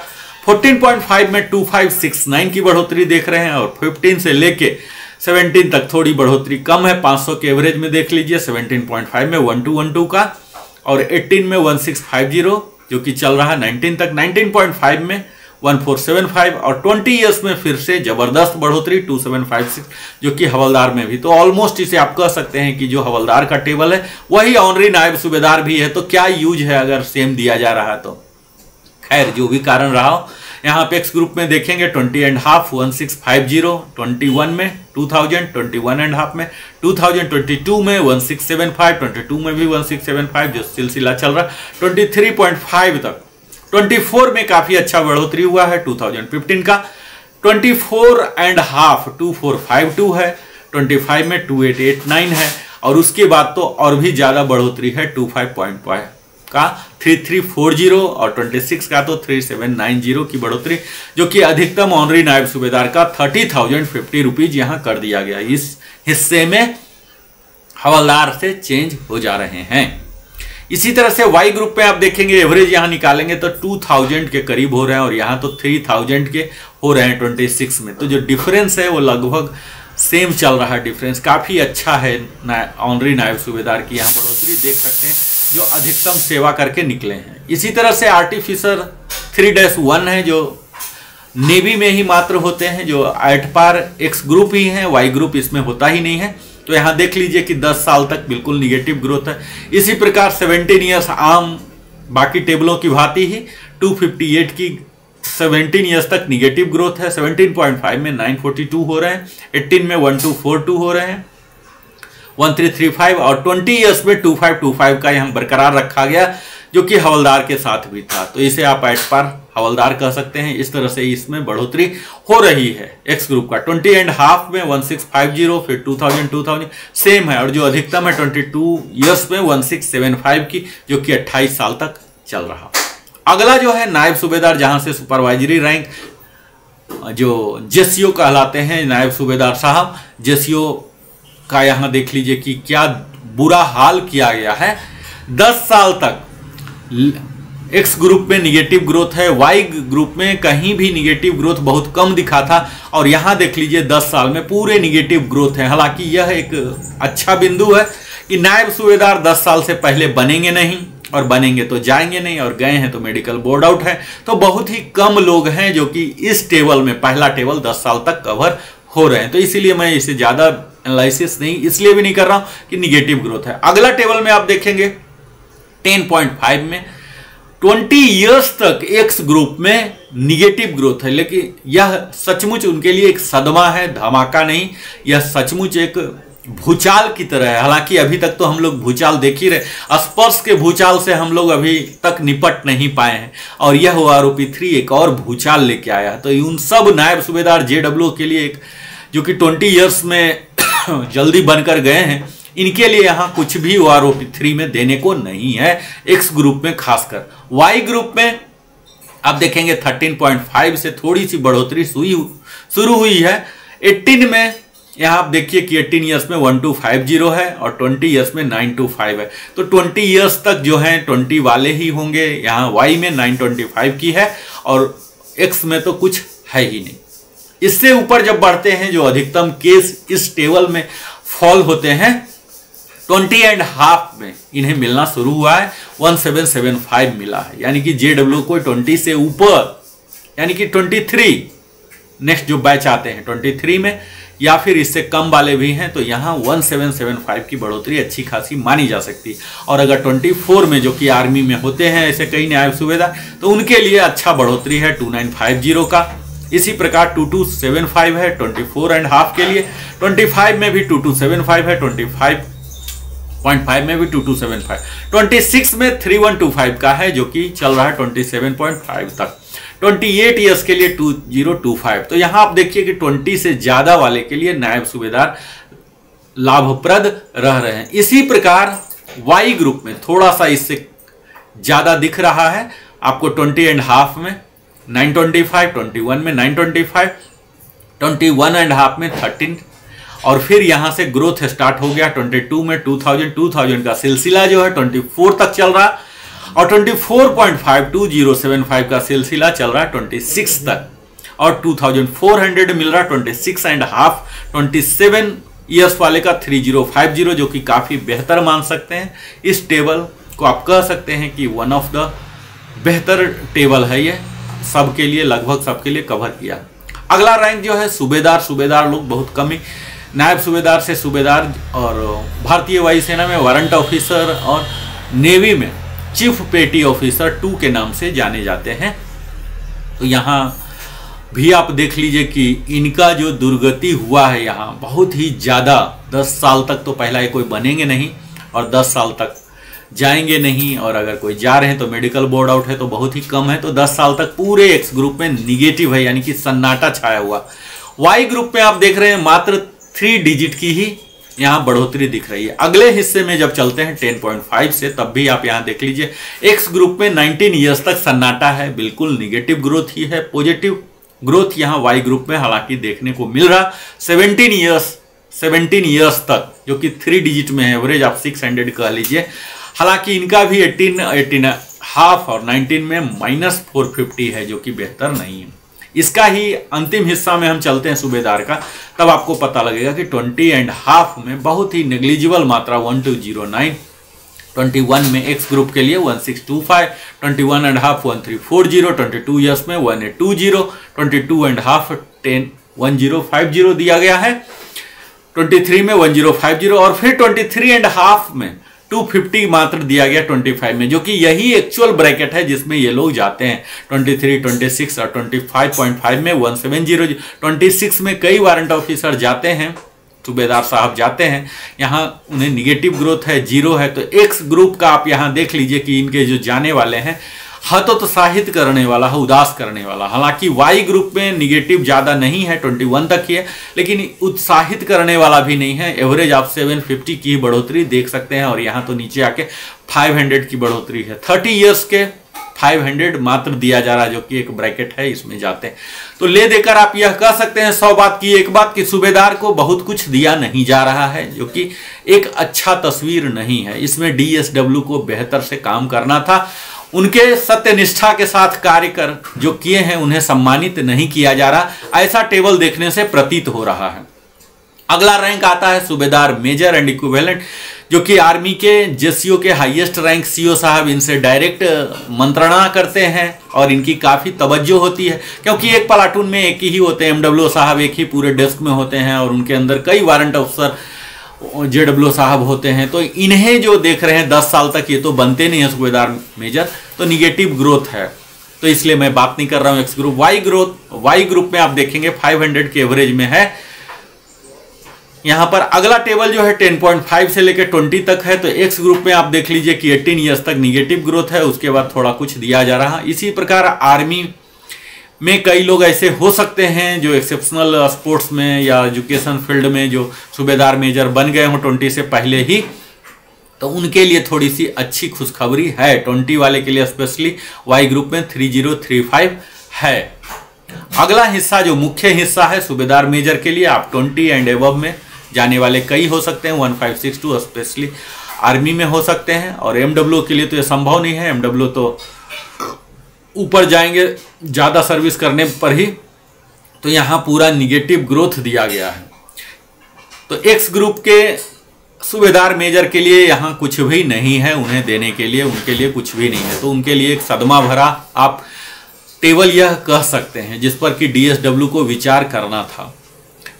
14.5 में 2569 की बढ़ोतरी देख रहे हैं और 15 से लेके 17 तक थोड़ी बढ़ोतरी कम है, 500 के एवरेज में देख लीजिए। 17.5 में 1212 का और 18 में 1650 जो कि चल रहा है 19 तक। 19.5 में 1475 और 20 ईयर्स में फिर से जबरदस्त बढ़ोतरी 2756, जो कि हवलदार में भी। तो ऑलमोस्ट इसे आप कह सकते हैं कि जो हवलदार का टेबल है वही ऑनरी नायब सूबेदार भी है, तो क्या यूज है अगर सेम दिया जा रहा है तो। खैर जो भी कारण रहा हो, यहाँ पे एक्स ग्रुप में देखेंगे 20.5 1650, 21 में 2000, 21.5 में 2000, 22 में 1675, 22 में भी 1675 जो सिलसिला चल रहा, 23.5 तक। 24 में काफी अच्छा बढ़ोतरी हुआ है 2015 का, 24.5 2452 है, 25 में 2889 है और उसके बाद तो और भी ज्यादा बढ़ोतरी है 25.5 का 3340 और 26 का तो 3790 की बढ़ोतरी, जो कि अधिकतम ऑनरी नायब सूबेदार का 30,050 रुपीज यहाँ कर दिया गया। इस हिस्से में हवलदार से चेंज हो जा रहे हैं। इसी तरह से वाई ग्रुप में आप देखेंगे एवरेज यहाँ निकालेंगे तो 2000 के करीब हो रहे हैं और यहाँ तो 3000 के हो रहे हैं 26 में। तो जो डिफरेंस है वो लगभग सेम चल रहा है, डिफरेंस काफ़ी अच्छा है। ऑनरी नायब सूबेदार की यहाँ बढ़ोतरी देख सकते हैं जो अधिकतम सेवा करके निकले हैं। इसी तरह से आर्टिफिसर 3-1 है जो नेवी में ही मात्र होते हैं, जो एट पार एक्स ग्रुप ही है, वाई ग्रुप इसमें होता ही नहीं है। तो यहाँ देख लीजिए कि 10 साल तक बिल्कुल निगेटिव ग्रोथ है। इसी प्रकार 17 ईयर्स आम बाकी टेबलों की भांति ही 258 की 17 ईयर्स तक निगेटिव ग्रोथ है। 17.5 में 942 हो रहे हैं, 18 में 1242 हो रहे हैं, 1335 और 20 ईयर्स में 2525 का यहाँ बरकरार रखा गया, जो कि हवलदार के साथ भी था। तो इसे आप एट पार हवलदार कह सकते हैं। इस तरह से इसमें बढ़ोतरी हो रही है एक्स ग्रुप का। 20.5 में 1650, फिर 2000 सेम है और जो अधिकतम है 22 ईयर्स में 1675 की, जो कि 28 साल तक चल रहा। अगला जो है नायब सूबेदार, जहां से सुपरवाइजरी रैंक जो जेसीओ कहलाते हैं, नायब सूबेदार साहब जेसीओ का यहाँ देख लीजिए कि क्या बुरा हाल किया गया है। 10 साल तक एक्स ग्रुप में निगेटिव ग्रोथ है, वाई ग्रुप में कहीं भी निगेटिव ग्रोथ बहुत कम दिखा था, और यहां देख लीजिए 10 साल में पूरे निगेटिव ग्रोथ है। हालांकि यह एक अच्छा बिंदु है कि नायब सूबेदार 10 साल से पहले बनेंगे नहीं, और बनेंगे तो जाएंगे नहीं, और गए हैं तो मेडिकल बोर्ड आउट है। तो बहुत ही कम लोग हैं जो कि इस टेबल में, पहला टेबल 10 साल तक कवर हो रहे हैं। तो इसीलिए मैं इसे ज्यादा एनालिसिस नहीं इसलिए भी नहीं कर रहा हूं कि निगेटिव ग्रोथ है। अगला टेबल में आप देखेंगे 10.5 में 20 इयर्स तक एक्स ग्रुप में निगेटिव ग्रोथ है, लेकिन यह सचमुच उनके लिए एक सदमा है, धमाका नहीं। यह सचमुच एक भूचाल की तरह है। हालांकि अभी तक तो हम लोग भूचाल देख ही रहे, स्पर्श के भूचाल से हम लोग अभी तक निपट नहीं पाए हैं, और यह आरओपी3 एक और भूचाल लेके आया। तो उन सब नायब सूबेदार जेडब्ल्यू के लिए एक जो कि 20 इयर्स में जल्दी बनकर गए हैं, इनके लिए यहां कुछ भी आरओपी3 में देने को नहीं है, एक्स ग्रुप में खासकर। वाई ग्रुप में आप देखेंगे 13.5 से थोड़ी सी बढ़ोतरी शुरू हुई है। 18 में यहां आप देखिए कि 18 इयर्स में 1250 है, और 20 इयर्स में 925 है। तो 20 इयर्स तक जो है 20 वाले ही होंगे। यहां वाई में 925 की है, और एक्स में तो कुछ है ही नहीं। इससे ऊपर जब बढ़ते हैं, जो अधिकतम केस इस टेबल में फॉल होते हैं, 20.5 में इन्हें मिलना शुरू हुआ है, 1775 मिला है। यानी कि जेडब्ल्यू को 20 से ऊपर, यानी कि 23 नेक्स्ट जो बैच आते हैं 23 में, या फिर इससे कम वाले भी हैं, तो यहाँ 1775 की बढ़ोतरी अच्छी खासी मानी जा सकती है। और अगर 24 में, जो कि आर्मी में होते हैं ऐसे कई नायब सूबेदार, तो उनके लिए अच्छा बढ़ोतरी है 2950 का। इसी प्रकार 2275 है 24.5 के लिए, 25 में भी 2275 है, 25.5 में भी 2275, 26 में 3125 का है, जो कि चल रहा है 27.5 तक, 28 ईयर्स के लिए 2025। तो यहां आप देखिए कि 20 से ज्यादा वाले के लिए नायब सूबेदार लाभप्रद रह रहे हैं। इसी प्रकार वाई ग्रुप में थोड़ा सा इससे ज्यादा दिख रहा है आपको, 20.5 में 925, 21 में 925, 21.5 में 13, और फिर यहां से ग्रोथ स्टार्ट हो गया 22 में 2000 का सिलसिला जो है 24 तक चल रहा, और 24.5 2075 का सिलसिला चल रहा है 26 तक, और 2400 मिल रहा 26.5, 27 ईयर्स वाले का 3050, जो कि काफी बेहतर मान सकते हैं। इस टेबल को आप कह सकते हैं कि वन ऑफ द बेहतर टेबल है, ये सबके लिए, लगभग सबके लिए कवर किया। अगला रैंक जो है सूबेदार लोग बहुत कम ही, नायब सूबेदार से सूबेदार, और भारतीय वायुसेना में वारंट ऑफिसर, और नेवी में चीफ पेटी ऑफिसर 2 के नाम से जाने जाते हैं। तो यहाँ भी आप देख लीजिए कि इनका जो दुर्गति हुआ है यहाँ बहुत ही ज़्यादा, 10 साल तक तो पहला ये कोई बनेंगे नहीं, और 10 साल तक जाएंगे नहीं, और अगर कोई जा रहे हैं तो मेडिकल बोर्ड आउट है, तो बहुत ही कम है। तो 10 साल तक पूरे एक्स ग्रुप में निगेटिव है, यानी कि सन्नाटा छाया हुआ। वाई ग्रुप में आप देख रहे हैं मात्र 3 डिजिट की ही यहाँ बढ़ोतरी दिख रही है। अगले हिस्से में जब चलते हैं 10.5 से, तब भी आप यहाँ देख लीजिए एक्स ग्रुप में 19 ईयर्स तक सन्नाटा है, बिल्कुल निगेटिव ग्रोथ ही है। पॉजिटिव ग्रोथ यहाँ वाई ग्रुप में हालांकि देखने को मिल रहा 17 ईयर्स तक, जो कि 3 डिजिट में है, एवरेज आप 600 कह लीजिए। हालांकि इनका भी 18.5 और 19 में -450 है, जो कि बेहतर नहीं है। इसका ही अंतिम हिस्सा में हम चलते हैं सूबेदार का, तब आपको पता लगेगा कि 20.5 में बहुत ही नेग्लिजिबल मात्रा 1209, 21 में एक्स ग्रुप के लिए 1625, 21.5 1340, 22 ईयर्स में 1820, 22.5 1050 दिया गया है, 23 में 1050, और फिर 23.5 में 250 मात्र दिया गया 25 में, जो कि यही एक्चुअल ब्रैकेट है जिसमें ये लोग जाते हैं। 23, 26 और 25.5 में 170, 26 में कई वारंट ऑफिसर जाते हैं, सूबेदार साहब जाते हैं, यहाँ उन्हें निगेटिव ग्रोथ है, 0 है। तो एक्स ग्रुप का आप यहाँ देख लीजिए कि इनके जो जाने वाले हैं हतोत्साहित करने वाला है, उदास करने वाला। हालांकि वाई ग्रुप में निगेटिव ज्यादा नहीं है, 21 तक ही है, लेकिन उत्साहित करने वाला भी नहीं है। एवरेज आप 750 की बढ़ोतरी देख सकते हैं, और यहाँ तो नीचे आके 500 की बढ़ोतरी है। 30 ईयर्स के 500 मात्र दिया जा रहा है, जो कि एक ब्रैकेट है, इसमें जाते हैं। तो ले देकर आप यह कह सकते हैं 100 बात की एक बात, कि सूबेदार को बहुत कुछ दिया नहीं जा रहा है, जो कि एक अच्छा तस्वीर नहीं है। इसमें DSW को बेहतर से काम करना था। उनके सत्यनिष्ठा के साथ कार्य कर जो किए हैं उन्हें सम्मानित नहीं किया जा रहा, ऐसा टेबल देखने से प्रतीत हो रहा है। अगला रैंक आता है सूबेदार मेजर एंड इक्विवेलेंट, जो कि आर्मी के जेसीओ के हाईएस्ट रैंक सीओ साहब इनसे डायरेक्ट मंत्रणा करते हैं और इनकी काफ़ी तवज्जो होती है, क्योंकि एक प्लाटून में एक ही होते हैं। एमडब्ल्यू साहब एक ही पूरे डेस्क में होते हैं और उनके अंदर कई वारंट अफसर जेडब्ल्यू साहब होते हैं। तो इन्हें जो देख रहे हैं 10 साल तक, ये तो बनते नहीं है सूबेदार मेजर, तो निगेटिव ग्रोथ है, तो इसलिए मैं बात नहीं कर रहा हूँ एक्स ग्रुप। वाई ग्रुप में आप देखेंगे 500 के एवरेज में है। यहां पर अगला टेबल जो है 10.5 से लेकर 20 तक है, तो एक्स ग्रुप में आप देख लीजिए कि 18 ईयर्स तक निगेटिव ग्रोथ है, उसके बाद थोड़ा कुछ दिया जा रहा है। इसी प्रकार आर्मी में कई लोग ऐसे हो सकते हैं जो एक्सेप्शनल स्पोर्ट्स में या एजुकेशन फील्ड में जो सूबेदार मेजर बन गए हों 20 से पहले ही, तो उनके लिए थोड़ी सी अच्छी खुशखबरी है। 20 वाले के लिए स्पेशली वाई ग्रुप में 3035 है। अगला हिस्सा जो मुख्य हिस्सा है सूबेदार मेजर के लिए, आप 20 एंड एबव में जाने वाले कई हो सकते हैं, 1562 स्पेशली आर्मी में हो सकते हैं। और एमडब्ल्यू के लिए तो ये संभव नहीं है, एमडब्ल्यू तो ऊपर जाएंगे ज़्यादा सर्विस करने पर ही, तो यहाँ पूरा निगेटिव ग्रोथ दिया गया है। तो एक्स ग्रुप के सूबेदार मेजर के लिए यहाँ कुछ भी नहीं है उन्हें देने के लिए, उनके लिए कुछ भी नहीं है, तो उनके लिए एक सदमा भरा आप टेबल यह कह सकते हैं जिस पर कि डीएसडब्ल्यू को विचार करना था।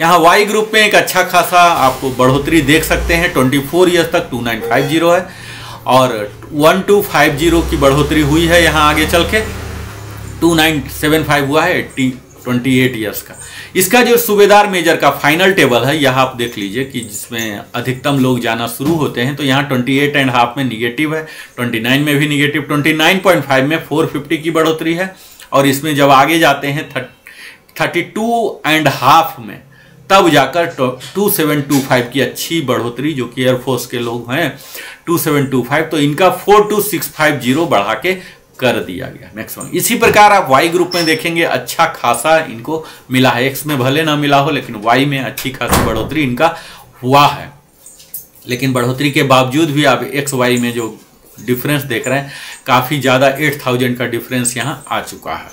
यहाँ वाई ग्रुप में एक अच्छा खासा आपको बढ़ोतरी देख सकते हैं। 24 ईयर्स तक 2950 है और 1250 की बढ़ोतरी हुई है। यहाँ आगे चल के 2975 हुआ है 28 ईयर्स का। इसका जो सूबेदार मेजर का फाइनल टेबल है यह आप देख लीजिए कि जिसमें अधिकतम लोग जाना शुरू होते हैं, तो यहाँ 28.5 में निगेटिव है, 29 में भी निगेटिव, 29.5 में 450 की बढ़ोतरी है। और इसमें जब आगे जाते हैं 32.5 में, तब जाकर 2725 की अच्छी बढ़ोतरी, जो कि एयरफोर्स के लोग हैं 2725, तो इनका 42650 बढ़ा के कर दिया गया मैक्सिमम। इसी प्रकार आप वाई ग्रुप में देखेंगे अच्छा खासा इनको मिला है, एक्स में भले ना मिला हो लेकिन वाई में अच्छी खासी बढ़ोतरी इनका हुआ है। लेकिन बढ़ोतरी के बावजूद भी आप एक्स वाई में जो डिफरेंस देख रहे हैं काफ़ी ज़्यादा 8000 का डिफरेंस यहाँ आ चुका है।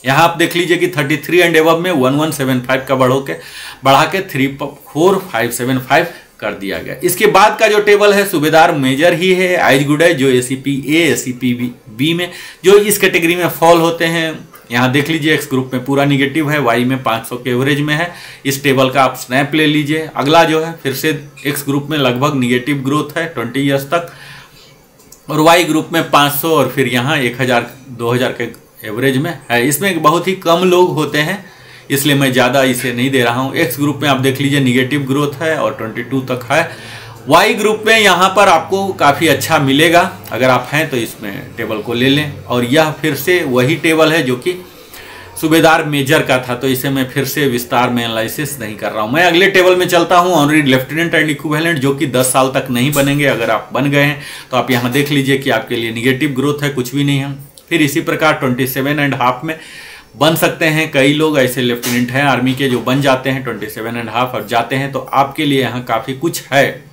यहाँ आप देख लीजिए कि 33 एंड एबव में 1175 का बढ़ा के 34575 कर दिया गया। इसके बाद का जो टेबल है सूबेदार मेजर ही है, एज गुड है, जो ACP A ACP B में जो इस कैटेगरी में फॉल होते हैं। यहाँ देख लीजिए एक्स ग्रुप में पूरा निगेटिव है, वाई में 500 के एवरेज में है। इस टेबल का आप स्नैप ले लीजिए। अगला जो है फिर से एक्स ग्रुप में लगभग निगेटिव ग्रोथ है 20 ईयर्स तक, और वाई ग्रुप में 500 और फिर यहाँ 1000 2000 के एवरेज में है। इसमें बहुत ही कम लोग होते हैं इसलिए मैं ज़्यादा इसे नहीं दे रहा हूँ। एक्स ग्रुप में आप देख लीजिए निगेटिव ग्रोथ है और 22 तक है। वाई ग्रुप में यहाँ पर आपको काफ़ी अच्छा मिलेगा, अगर आप हैं तो इसमें टेबल को ले लें। और यह फिर से वही टेबल है जो कि सूबेदार मेजर का था, तो इसे मैं फिर से विस्तार में एनालिसिस नहीं कर रहा हूँ। मैं अगले टेबल में चलता हूँ, ऑनरी लेफ्टिनेंट एंड इक्विवेलेंट, जो कि 10 साल तक नहीं बनेंगे। अगर आप बन गए हैं तो आप यहाँ देख लीजिए कि आपके लिए निगेटिव ग्रोथ है, कुछ भी नहीं है। फिर इसी प्रकार 27.5 में बन सकते हैं, कई लोग ऐसे लेफ्टिनेंट हैं आर्मी के जो बन जाते हैं 27.5 और जाते हैं, तो आपके लिए यहाँ काफ़ी कुछ है।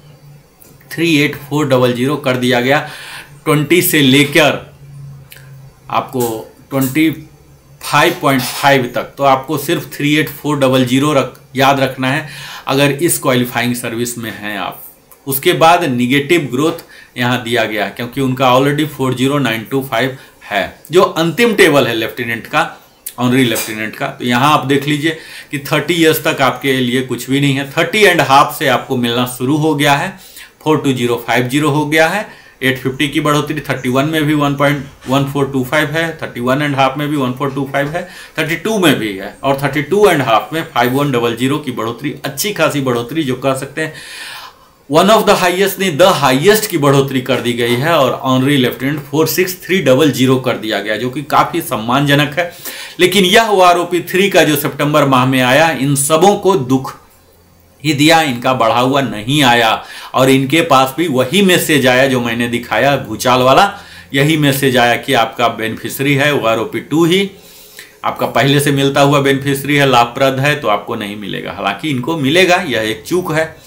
38400 कर दिया गया 20 से लेकर आपको 25.5 तक, तो आपको सिर्फ 38400 याद रखना है अगर इस क्वालिफाइंग सर्विस में हैं आप। उसके बाद निगेटिव ग्रोथ यहाँ दिया गया क्योंकि उनका ऑलरेडी 40925 है, जो अंतिम टेबल है लेफ्टिनेंट का, ऑनरी लेफ्टिनेंट का। तो यहाँ आप देख लीजिए कि 30 ईयर्स तक आपके लिए कुछ भी नहीं है। 30.5 से आपको मिलना शुरू हो गया है, 42050 हो गया है, 850 की बढ़ोतरी। 31 में भी 1.1425 है, 31.5 में भी 1425 है, 32 में भी है, और 32.5 में 5100 की बढ़ोतरी, अच्छी खासी बढ़ोतरी जो कह सकते हैं वन ऑफ द हाईएस्ट नहीं द हाईएस्ट की बढ़ोतरी कर दी गई है। और ऑनरी लेफ्टिनेंट 46300 कर दिया गया, जो कि काफ़ी सम्मानजनक है। लेकिन यह OROP 3 का जो सितंबर माह में आया, इन सबों को दुख ही दिया, इनका बढ़ा हुआ नहीं आया। और इनके पास भी वही मैसेज आया जो मैंने दिखाया भूचाल वाला, यही मैसेज आया कि आपका बेनिफिशरी है OROP 2 ही, आपका पहले से मिलता हुआ बेनिफिशरी है, लाभप्रद है, तो आपको नहीं मिलेगा। हालांकि इनको मिलेगा, यह एक चूक है।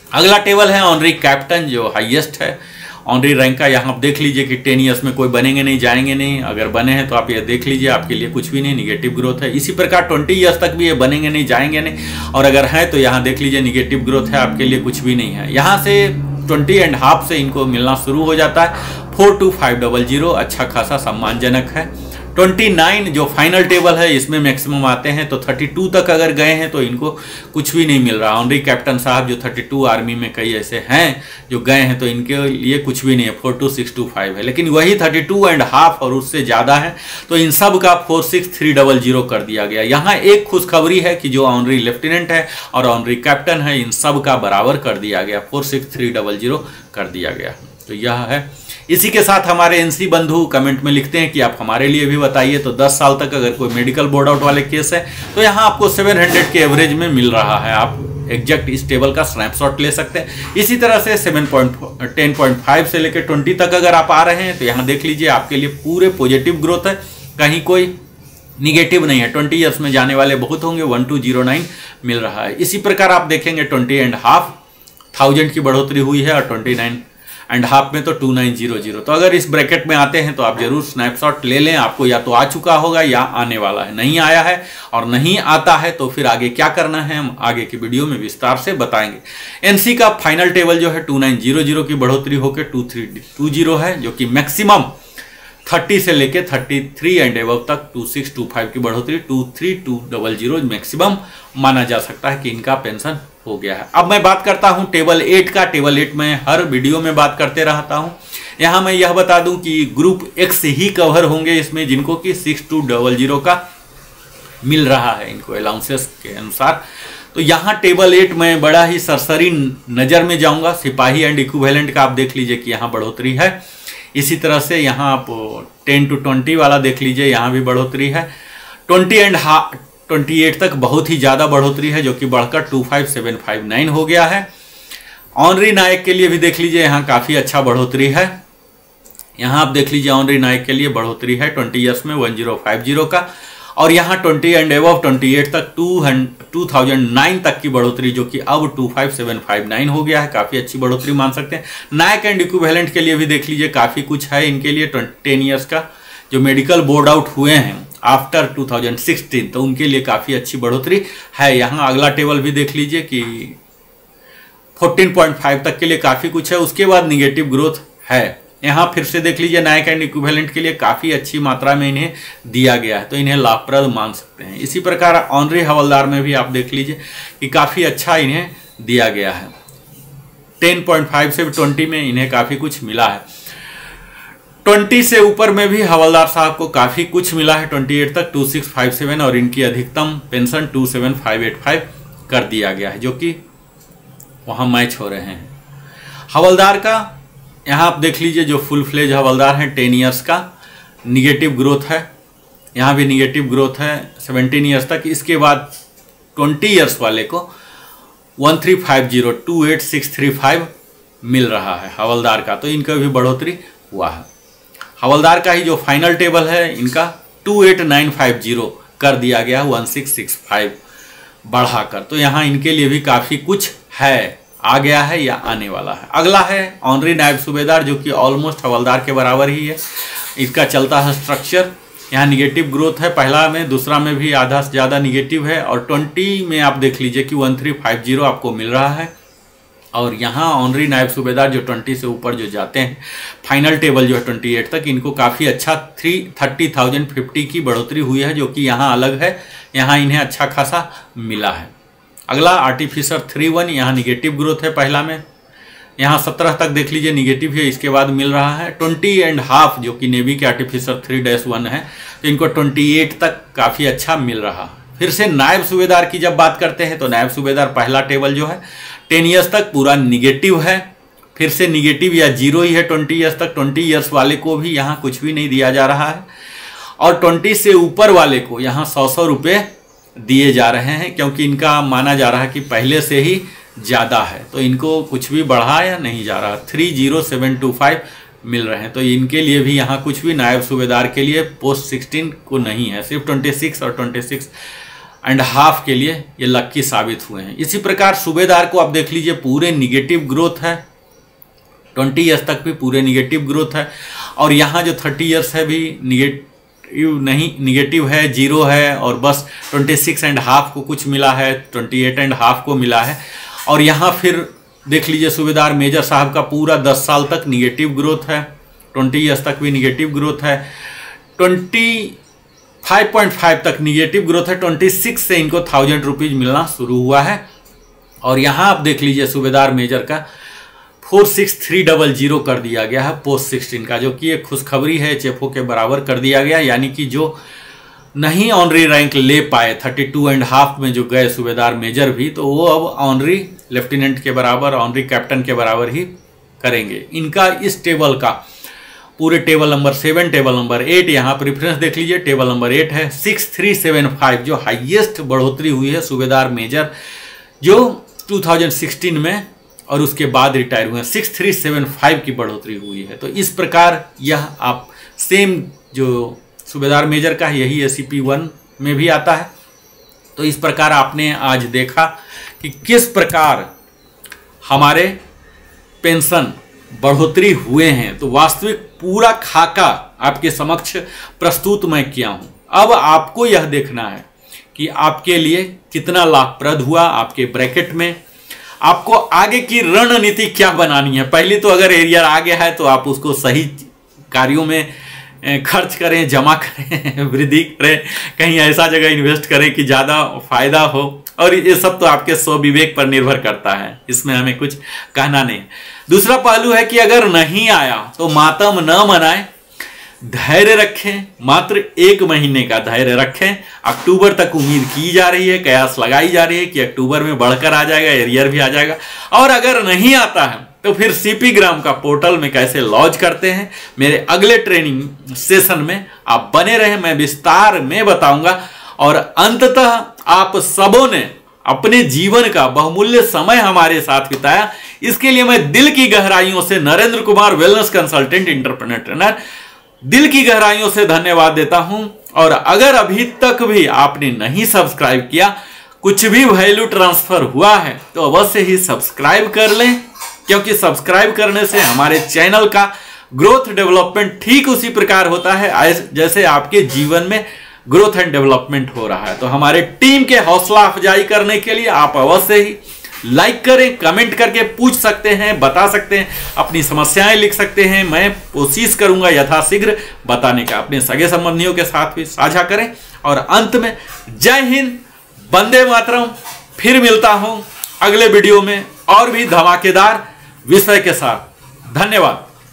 अगला टेबल है ऑनरी कैप्टन, जो हाईएस्ट है, ऑनरी रैंक का। यहाँ आप देख लीजिए कि 10 ईयर्स में कोई बनेंगे नहीं, जाएंगे नहीं, अगर बने हैं तो आप ये देख लीजिए आपके लिए कुछ भी नहीं, निगेटिव ग्रोथ है। इसी प्रकार 20 ईयर्स तक भी ये बनेंगे नहीं, जाएंगे नहीं, और अगर है तो यहाँ देख लीजिए निगेटिव ग्रोथ है, आपके लिए कुछ भी नहीं है। यहाँ से 20.5 से इनको मिलना शुरू हो जाता है। 42500 अच्छा खासा सम्मानजनक है। 29 जो फाइनल टेबल है इसमें मैक्सिमम आते हैं, तो 32 तक अगर गए हैं तो इनको कुछ भी नहीं मिल रहा। ऑनरी कैप्टन साहब जो 32 आर्मी में कई ऐसे हैं जो गए हैं, तो इनके लिए कुछ भी नहीं है, 42625 है। लेकिन वही 32.5 और उससे ज़्यादा है, तो इन सब का 46300 कर दिया गया। यहाँ एक खुशखबरी है कि जो ऑनरी लेफ्टिनेंट है और ऑनरी कैप्टन है, इन सब का बराबर कर दिया गया, 46300 कर दिया गया। तो यह है। इसी के साथ हमारे एनसी बंधु कमेंट में लिखते हैं कि आप हमारे लिए भी बताइए, तो 10 साल तक अगर कोई मेडिकल बोर्ड आउट वाले केस है तो यहाँ आपको 700 के एवरेज में मिल रहा है। आप एग्जैक्ट इस टेबल का स्नैपशॉट ले सकते हैं। इसी तरह से 10.5 से लेकर 20 तक अगर आप आ रहे हैं तो यहाँ देख लीजिए आपके लिए पूरे पॉजिटिव ग्रोथ है, कहीं कोई निगेटिव नहीं है। 20 ईयर्स में जाने वाले बहुत होंगे, 1209 मिल रहा है। इसी प्रकार आप देखेंगे 20.5 की बढ़ोतरी हुई है और 29.5 में तो 2900। तो अगर इस ब्रैकेट में आते हैं तो आप जरूर स्नैपशॉट ले लें, आपको या तो आ चुका होगा या आने वाला है। नहीं आया है और नहीं आता है तो फिर आगे क्या करना है हम आगे की वीडियो में विस्तार से बताएंगे। एनसी का फाइनल टेबल जो है 2900 की बढ़ोतरी होकर 2320 है, जो कि मैक्सिमम 30 से लेके 33 एंड एबव तक 2625 की बढ़ोतरी 23200 मैक्सिमम माना जा सकता है कि इनका पेंशन हो गया है। अब मैं बात करता हूं टेबल 8 का। टेबल 8 में हर वीडियो में बात करते रहता हूं। यहां मैं यह बता दूं कि ग्रुप X ही कवर होंगे इसमें, जिनको कि 6200 का मिल रहा है इनको अलाउंसेस के अनुसार। तो यहाँ टेबल 8 में बड़ा ही सरसरी नज़र में जाऊंगा। सिपाही एंड इक्विवेलेंट का आप देख लीजिए कि यहाँ बढ़ोतरी है। इसी तरह से यहाँ आप 10 to 20 वाला देख लीजिए, यहाँ भी बढ़ोतरी है। 28 तक बहुत ही ज़्यादा बढ़ोतरी है, जो कि बढ़कर 25759 हो गया है। ऑनरी नायक के लिए भी देख लीजिए, यहाँ काफ़ी अच्छा बढ़ोतरी है। यहाँ आप देख लीजिए ऑनरी नायक के लिए बढ़ोतरी है 20 ईयर्स में 1050 का, और यहाँ 20 एंड एबव 28 तक 2009 तक की बढ़ोतरी, जो कि अब 25759 हो गया है। काफ़ी अच्छी बढ़ोतरी मान सकते हैं। नायक एंड इक्विवेलेंट के लिए भी देख लीजिए काफ़ी कुछ है इनके लिए। 10 ईयर्स का जो मेडिकल बोर्ड आउट हुए हैं आफ्टर 2016, तो उनके लिए काफ़ी अच्छी बढ़ोतरी है। यहाँ अगला टेबल भी देख लीजिए कि 14.5 तक के लिए काफ़ी कुछ है। उसके बाद निगेटिव ग्रोथ है। यहाँ फिर से देख लीजिए नायक एंड इक्विवेलेंट के लिए काफ़ी अच्छी मात्रा में इन्हें दिया गया है, तो इन्हें लाभप्रद मान सकते हैं। इसी प्रकार ऑनरी हवलदार में भी आप देख लीजिए कि काफ़ी अच्छा इन्हें दिया गया है। 10.5 से 20 में इन्हें काफ़ी कुछ मिला है। 20 से ऊपर में भी हवलदार साहब को काफ़ी कुछ मिला है। 28 तक 2657 और इनकी अधिकतम पेंशन 27585 कर दिया गया है, जो कि वहाँ मैच हो रहे हैं। हवलदार का यहाँ आप देख लीजिए जो फुल फ्लेज हवलदार हैं 10 ईयर्स का निगेटिव ग्रोथ है। यहाँ भी निगेटिव ग्रोथ है 17 ईयर्स तक। इसके बाद 20 ईयर्स वाले को 135028635 मिल रहा है हवलदार का, तो इनका भी बढ़ोतरी हुआ है। हवलदार का ही जो फाइनल टेबल है इनका 28950 कर दिया गया 1665 बढ़ाकर, तो यहाँ इनके लिए भी काफ़ी कुछ है, आ गया है या आने वाला है। अगला है ऑनरी नायब सूबेदार, जो कि ऑलमोस्ट हवलदार के बराबर ही है। इसका चलता है स्ट्रक्चर। यहाँ निगेटिव ग्रोथ है, पहला में दूसरा में भी आधा से ज़्यादा निगेटिव है, और 20 में आप देख लीजिए कि 1350 आपको मिल रहा है। और यहाँ ऑनरी नायब सूबेदार जो 20 से ऊपर जो जाते हैं, फाइनल टेबल जो है 28 तक, इनको काफ़ी अच्छा 30,050 की बढ़ोतरी हुई है, जो कि यहाँ अलग है। यहाँ इन्हें अच्छा खासा मिला है। अगला आर्टिफिसर 31, यहाँ निगेटिव ग्रोथ है पहला में। यहाँ 17 तक देख लीजिए निगेटिव है, इसके बाद मिल रहा है 20.5 जो कि नेवी के आर्टिफिसर 3-1 है, तो इनको 28 तक काफ़ी अच्छा मिल रहा है। फिर से नायब सूबेदार की जब बात करते हैं तो नायब सूबेदार पहला टेबल जो है 10 ईयर्स तक पूरा निगेटिव है। फिर से निगेटिव या जीरो ही है 20 ईयर्स तक। 20 ईयर्स वाले को भी यहाँ कुछ भी नहीं दिया जा रहा है, और 20 से ऊपर वाले को यहाँ 100 रुपये दिए जा रहे हैं, क्योंकि इनका माना जा रहा है कि पहले से ही ज़्यादा है, तो इनको कुछ भी बढ़ाया नहीं जा रहा। 30725 मिल रहे हैं, तो इनके लिए भी यहाँ कुछ भी नायब सूबेदार के लिए पोस्ट 16 को नहीं है, सिर्फ 26 और 26.5 के लिए ये लक्की साबित हुए हैं। इसी प्रकार सूबेदार को आप देख लीजिए पूरे निगेटिव ग्रोथ है। 20 ईयर्स तक भी पूरे निगेटिव ग्रोथ है। और यहाँ जो 30 ईयर्स है भी निगेटिव है, जीरो है, और बस 26.5 को कुछ मिला है, 28.5 को मिला है। और यहाँ फिर देख लीजिए सूबेदार मेजर साहब का पूरा 10 साल तक निगेटिव ग्रोथ है, 20 ईयर्स तक भी निगेटिव ग्रोथ है, 25.5 तक निगेटिव ग्रोथ है, 26 से इनको 1000 रुपीज़ मिलना शुरू हुआ है। और यहाँ आप देख लीजिए सूबेदार मेजर का 46300 कर दिया गया है पोस्ट 16 का, जो कि एक खुशखबरी है, एचएफओ के बराबर कर दिया गया। यानी कि जो नहीं ऑनरी रैंक ले पाए 32.5 में जो गए सूबेदार मेजर भी, तो वो अब ऑनरी लेफ्टिनेंट के बराबर, ऑनरी कैप्टन के बराबर ही करेंगे। इनका इस टेबल का पूरे टेबल नंबर 7, टेबल नंबर 8, यहाँ प्रेफरेंस देख लीजिए, टेबल नंबर 8 है 6375, जो हाईएस्ट बढ़ोतरी हुई है सूबेदार मेजर जो 2016 में और उसके बाद रिटायर हुए हैं, 6375 की बढ़ोतरी हुई है। तो इस प्रकार यह आप सेम जो सूबेदार मेजर का यही ACP 1 में भी आता है। तो इस प्रकार आपने आज देखा कि किस प्रकार हमारे पेंशन बढ़ोतरी हुए हैं। तो वास्तविक पूरा खाका आपके समक्ष प्रस्तुत मैं किया हूं। अब आपको यह देखना है कि आपके लिए कितना लाभप्रद हुआ, आपके ब्रैकेट में आपको आगे की रणनीति क्या बनानी है। पहले तो अगर एरियर आ गया है तो आप उसको सही कार्यों में खर्च करें, जमा करें, वृद्धि करें, कहीं ऐसा जगह इन्वेस्ट करें कि ज़्यादा फायदा हो। और ये सब तो आपके स्वविवेक पर निर्भर करता है, इसमें हमें कुछ कहना नहीं। दूसरा पहलू है कि अगर नहीं आया तो मातम न मनाएं, धैर्य रखें, मात्र 1 महीने का धैर्य रखें। अक्टूबर तक उम्मीद की जा रही है, कयास लगाई जा रही है कि अक्टूबर में बढ़कर आ जाएगा, एरियर भी आ जाएगा। और अगर नहीं आता है तो फिर CP ग्राम का पोर्टल में कैसे लॉन्च करते हैं, मेरे अगले ट्रेनिंग सेशन में आप बने रहें, मैं विस्तार में बताऊंगा। और अंततः आप सबों ने अपने जीवन का बहुमूल्य समय हमारे साथ बिताया, इसके लिए मैं दिल की गहराइयों से Narendra Kumar wellness consultant entrepreneur trainer दिल की गहराइयों से धन्यवाद देता हूं। और अगर अभी तक भी आपने नहीं सब्सक्राइब किया, कुछ भी वैल्यू ट्रांसफर हुआ है तो अवश्य ही सब्सक्राइब कर लें, क्योंकि सब्सक्राइब करने से हमारे चैनल का ग्रोथ डेवलपमेंट ठीक उसी प्रकार होता है जैसे आपके जीवन में ग्रोथ एंड डेवलपमेंट हो रहा है। तो हमारे टीम के हौसला अफजाई करने के लिए आप अवश्य ही लाइक करें, कमेंट करके पूछ सकते हैं, बता सकते हैं, अपनी समस्याएं लिख सकते हैं। मैं कोशिश करूंगा यथाशीघ्र बताने का। अपने सगे संबंधियों के साथ भी साझा करें। और अंत में जय हिंद, वंदे मातरम। फिर मिलता हूं अगले वीडियो में और भी धमाकेदार विषय के साथ। धन्यवाद।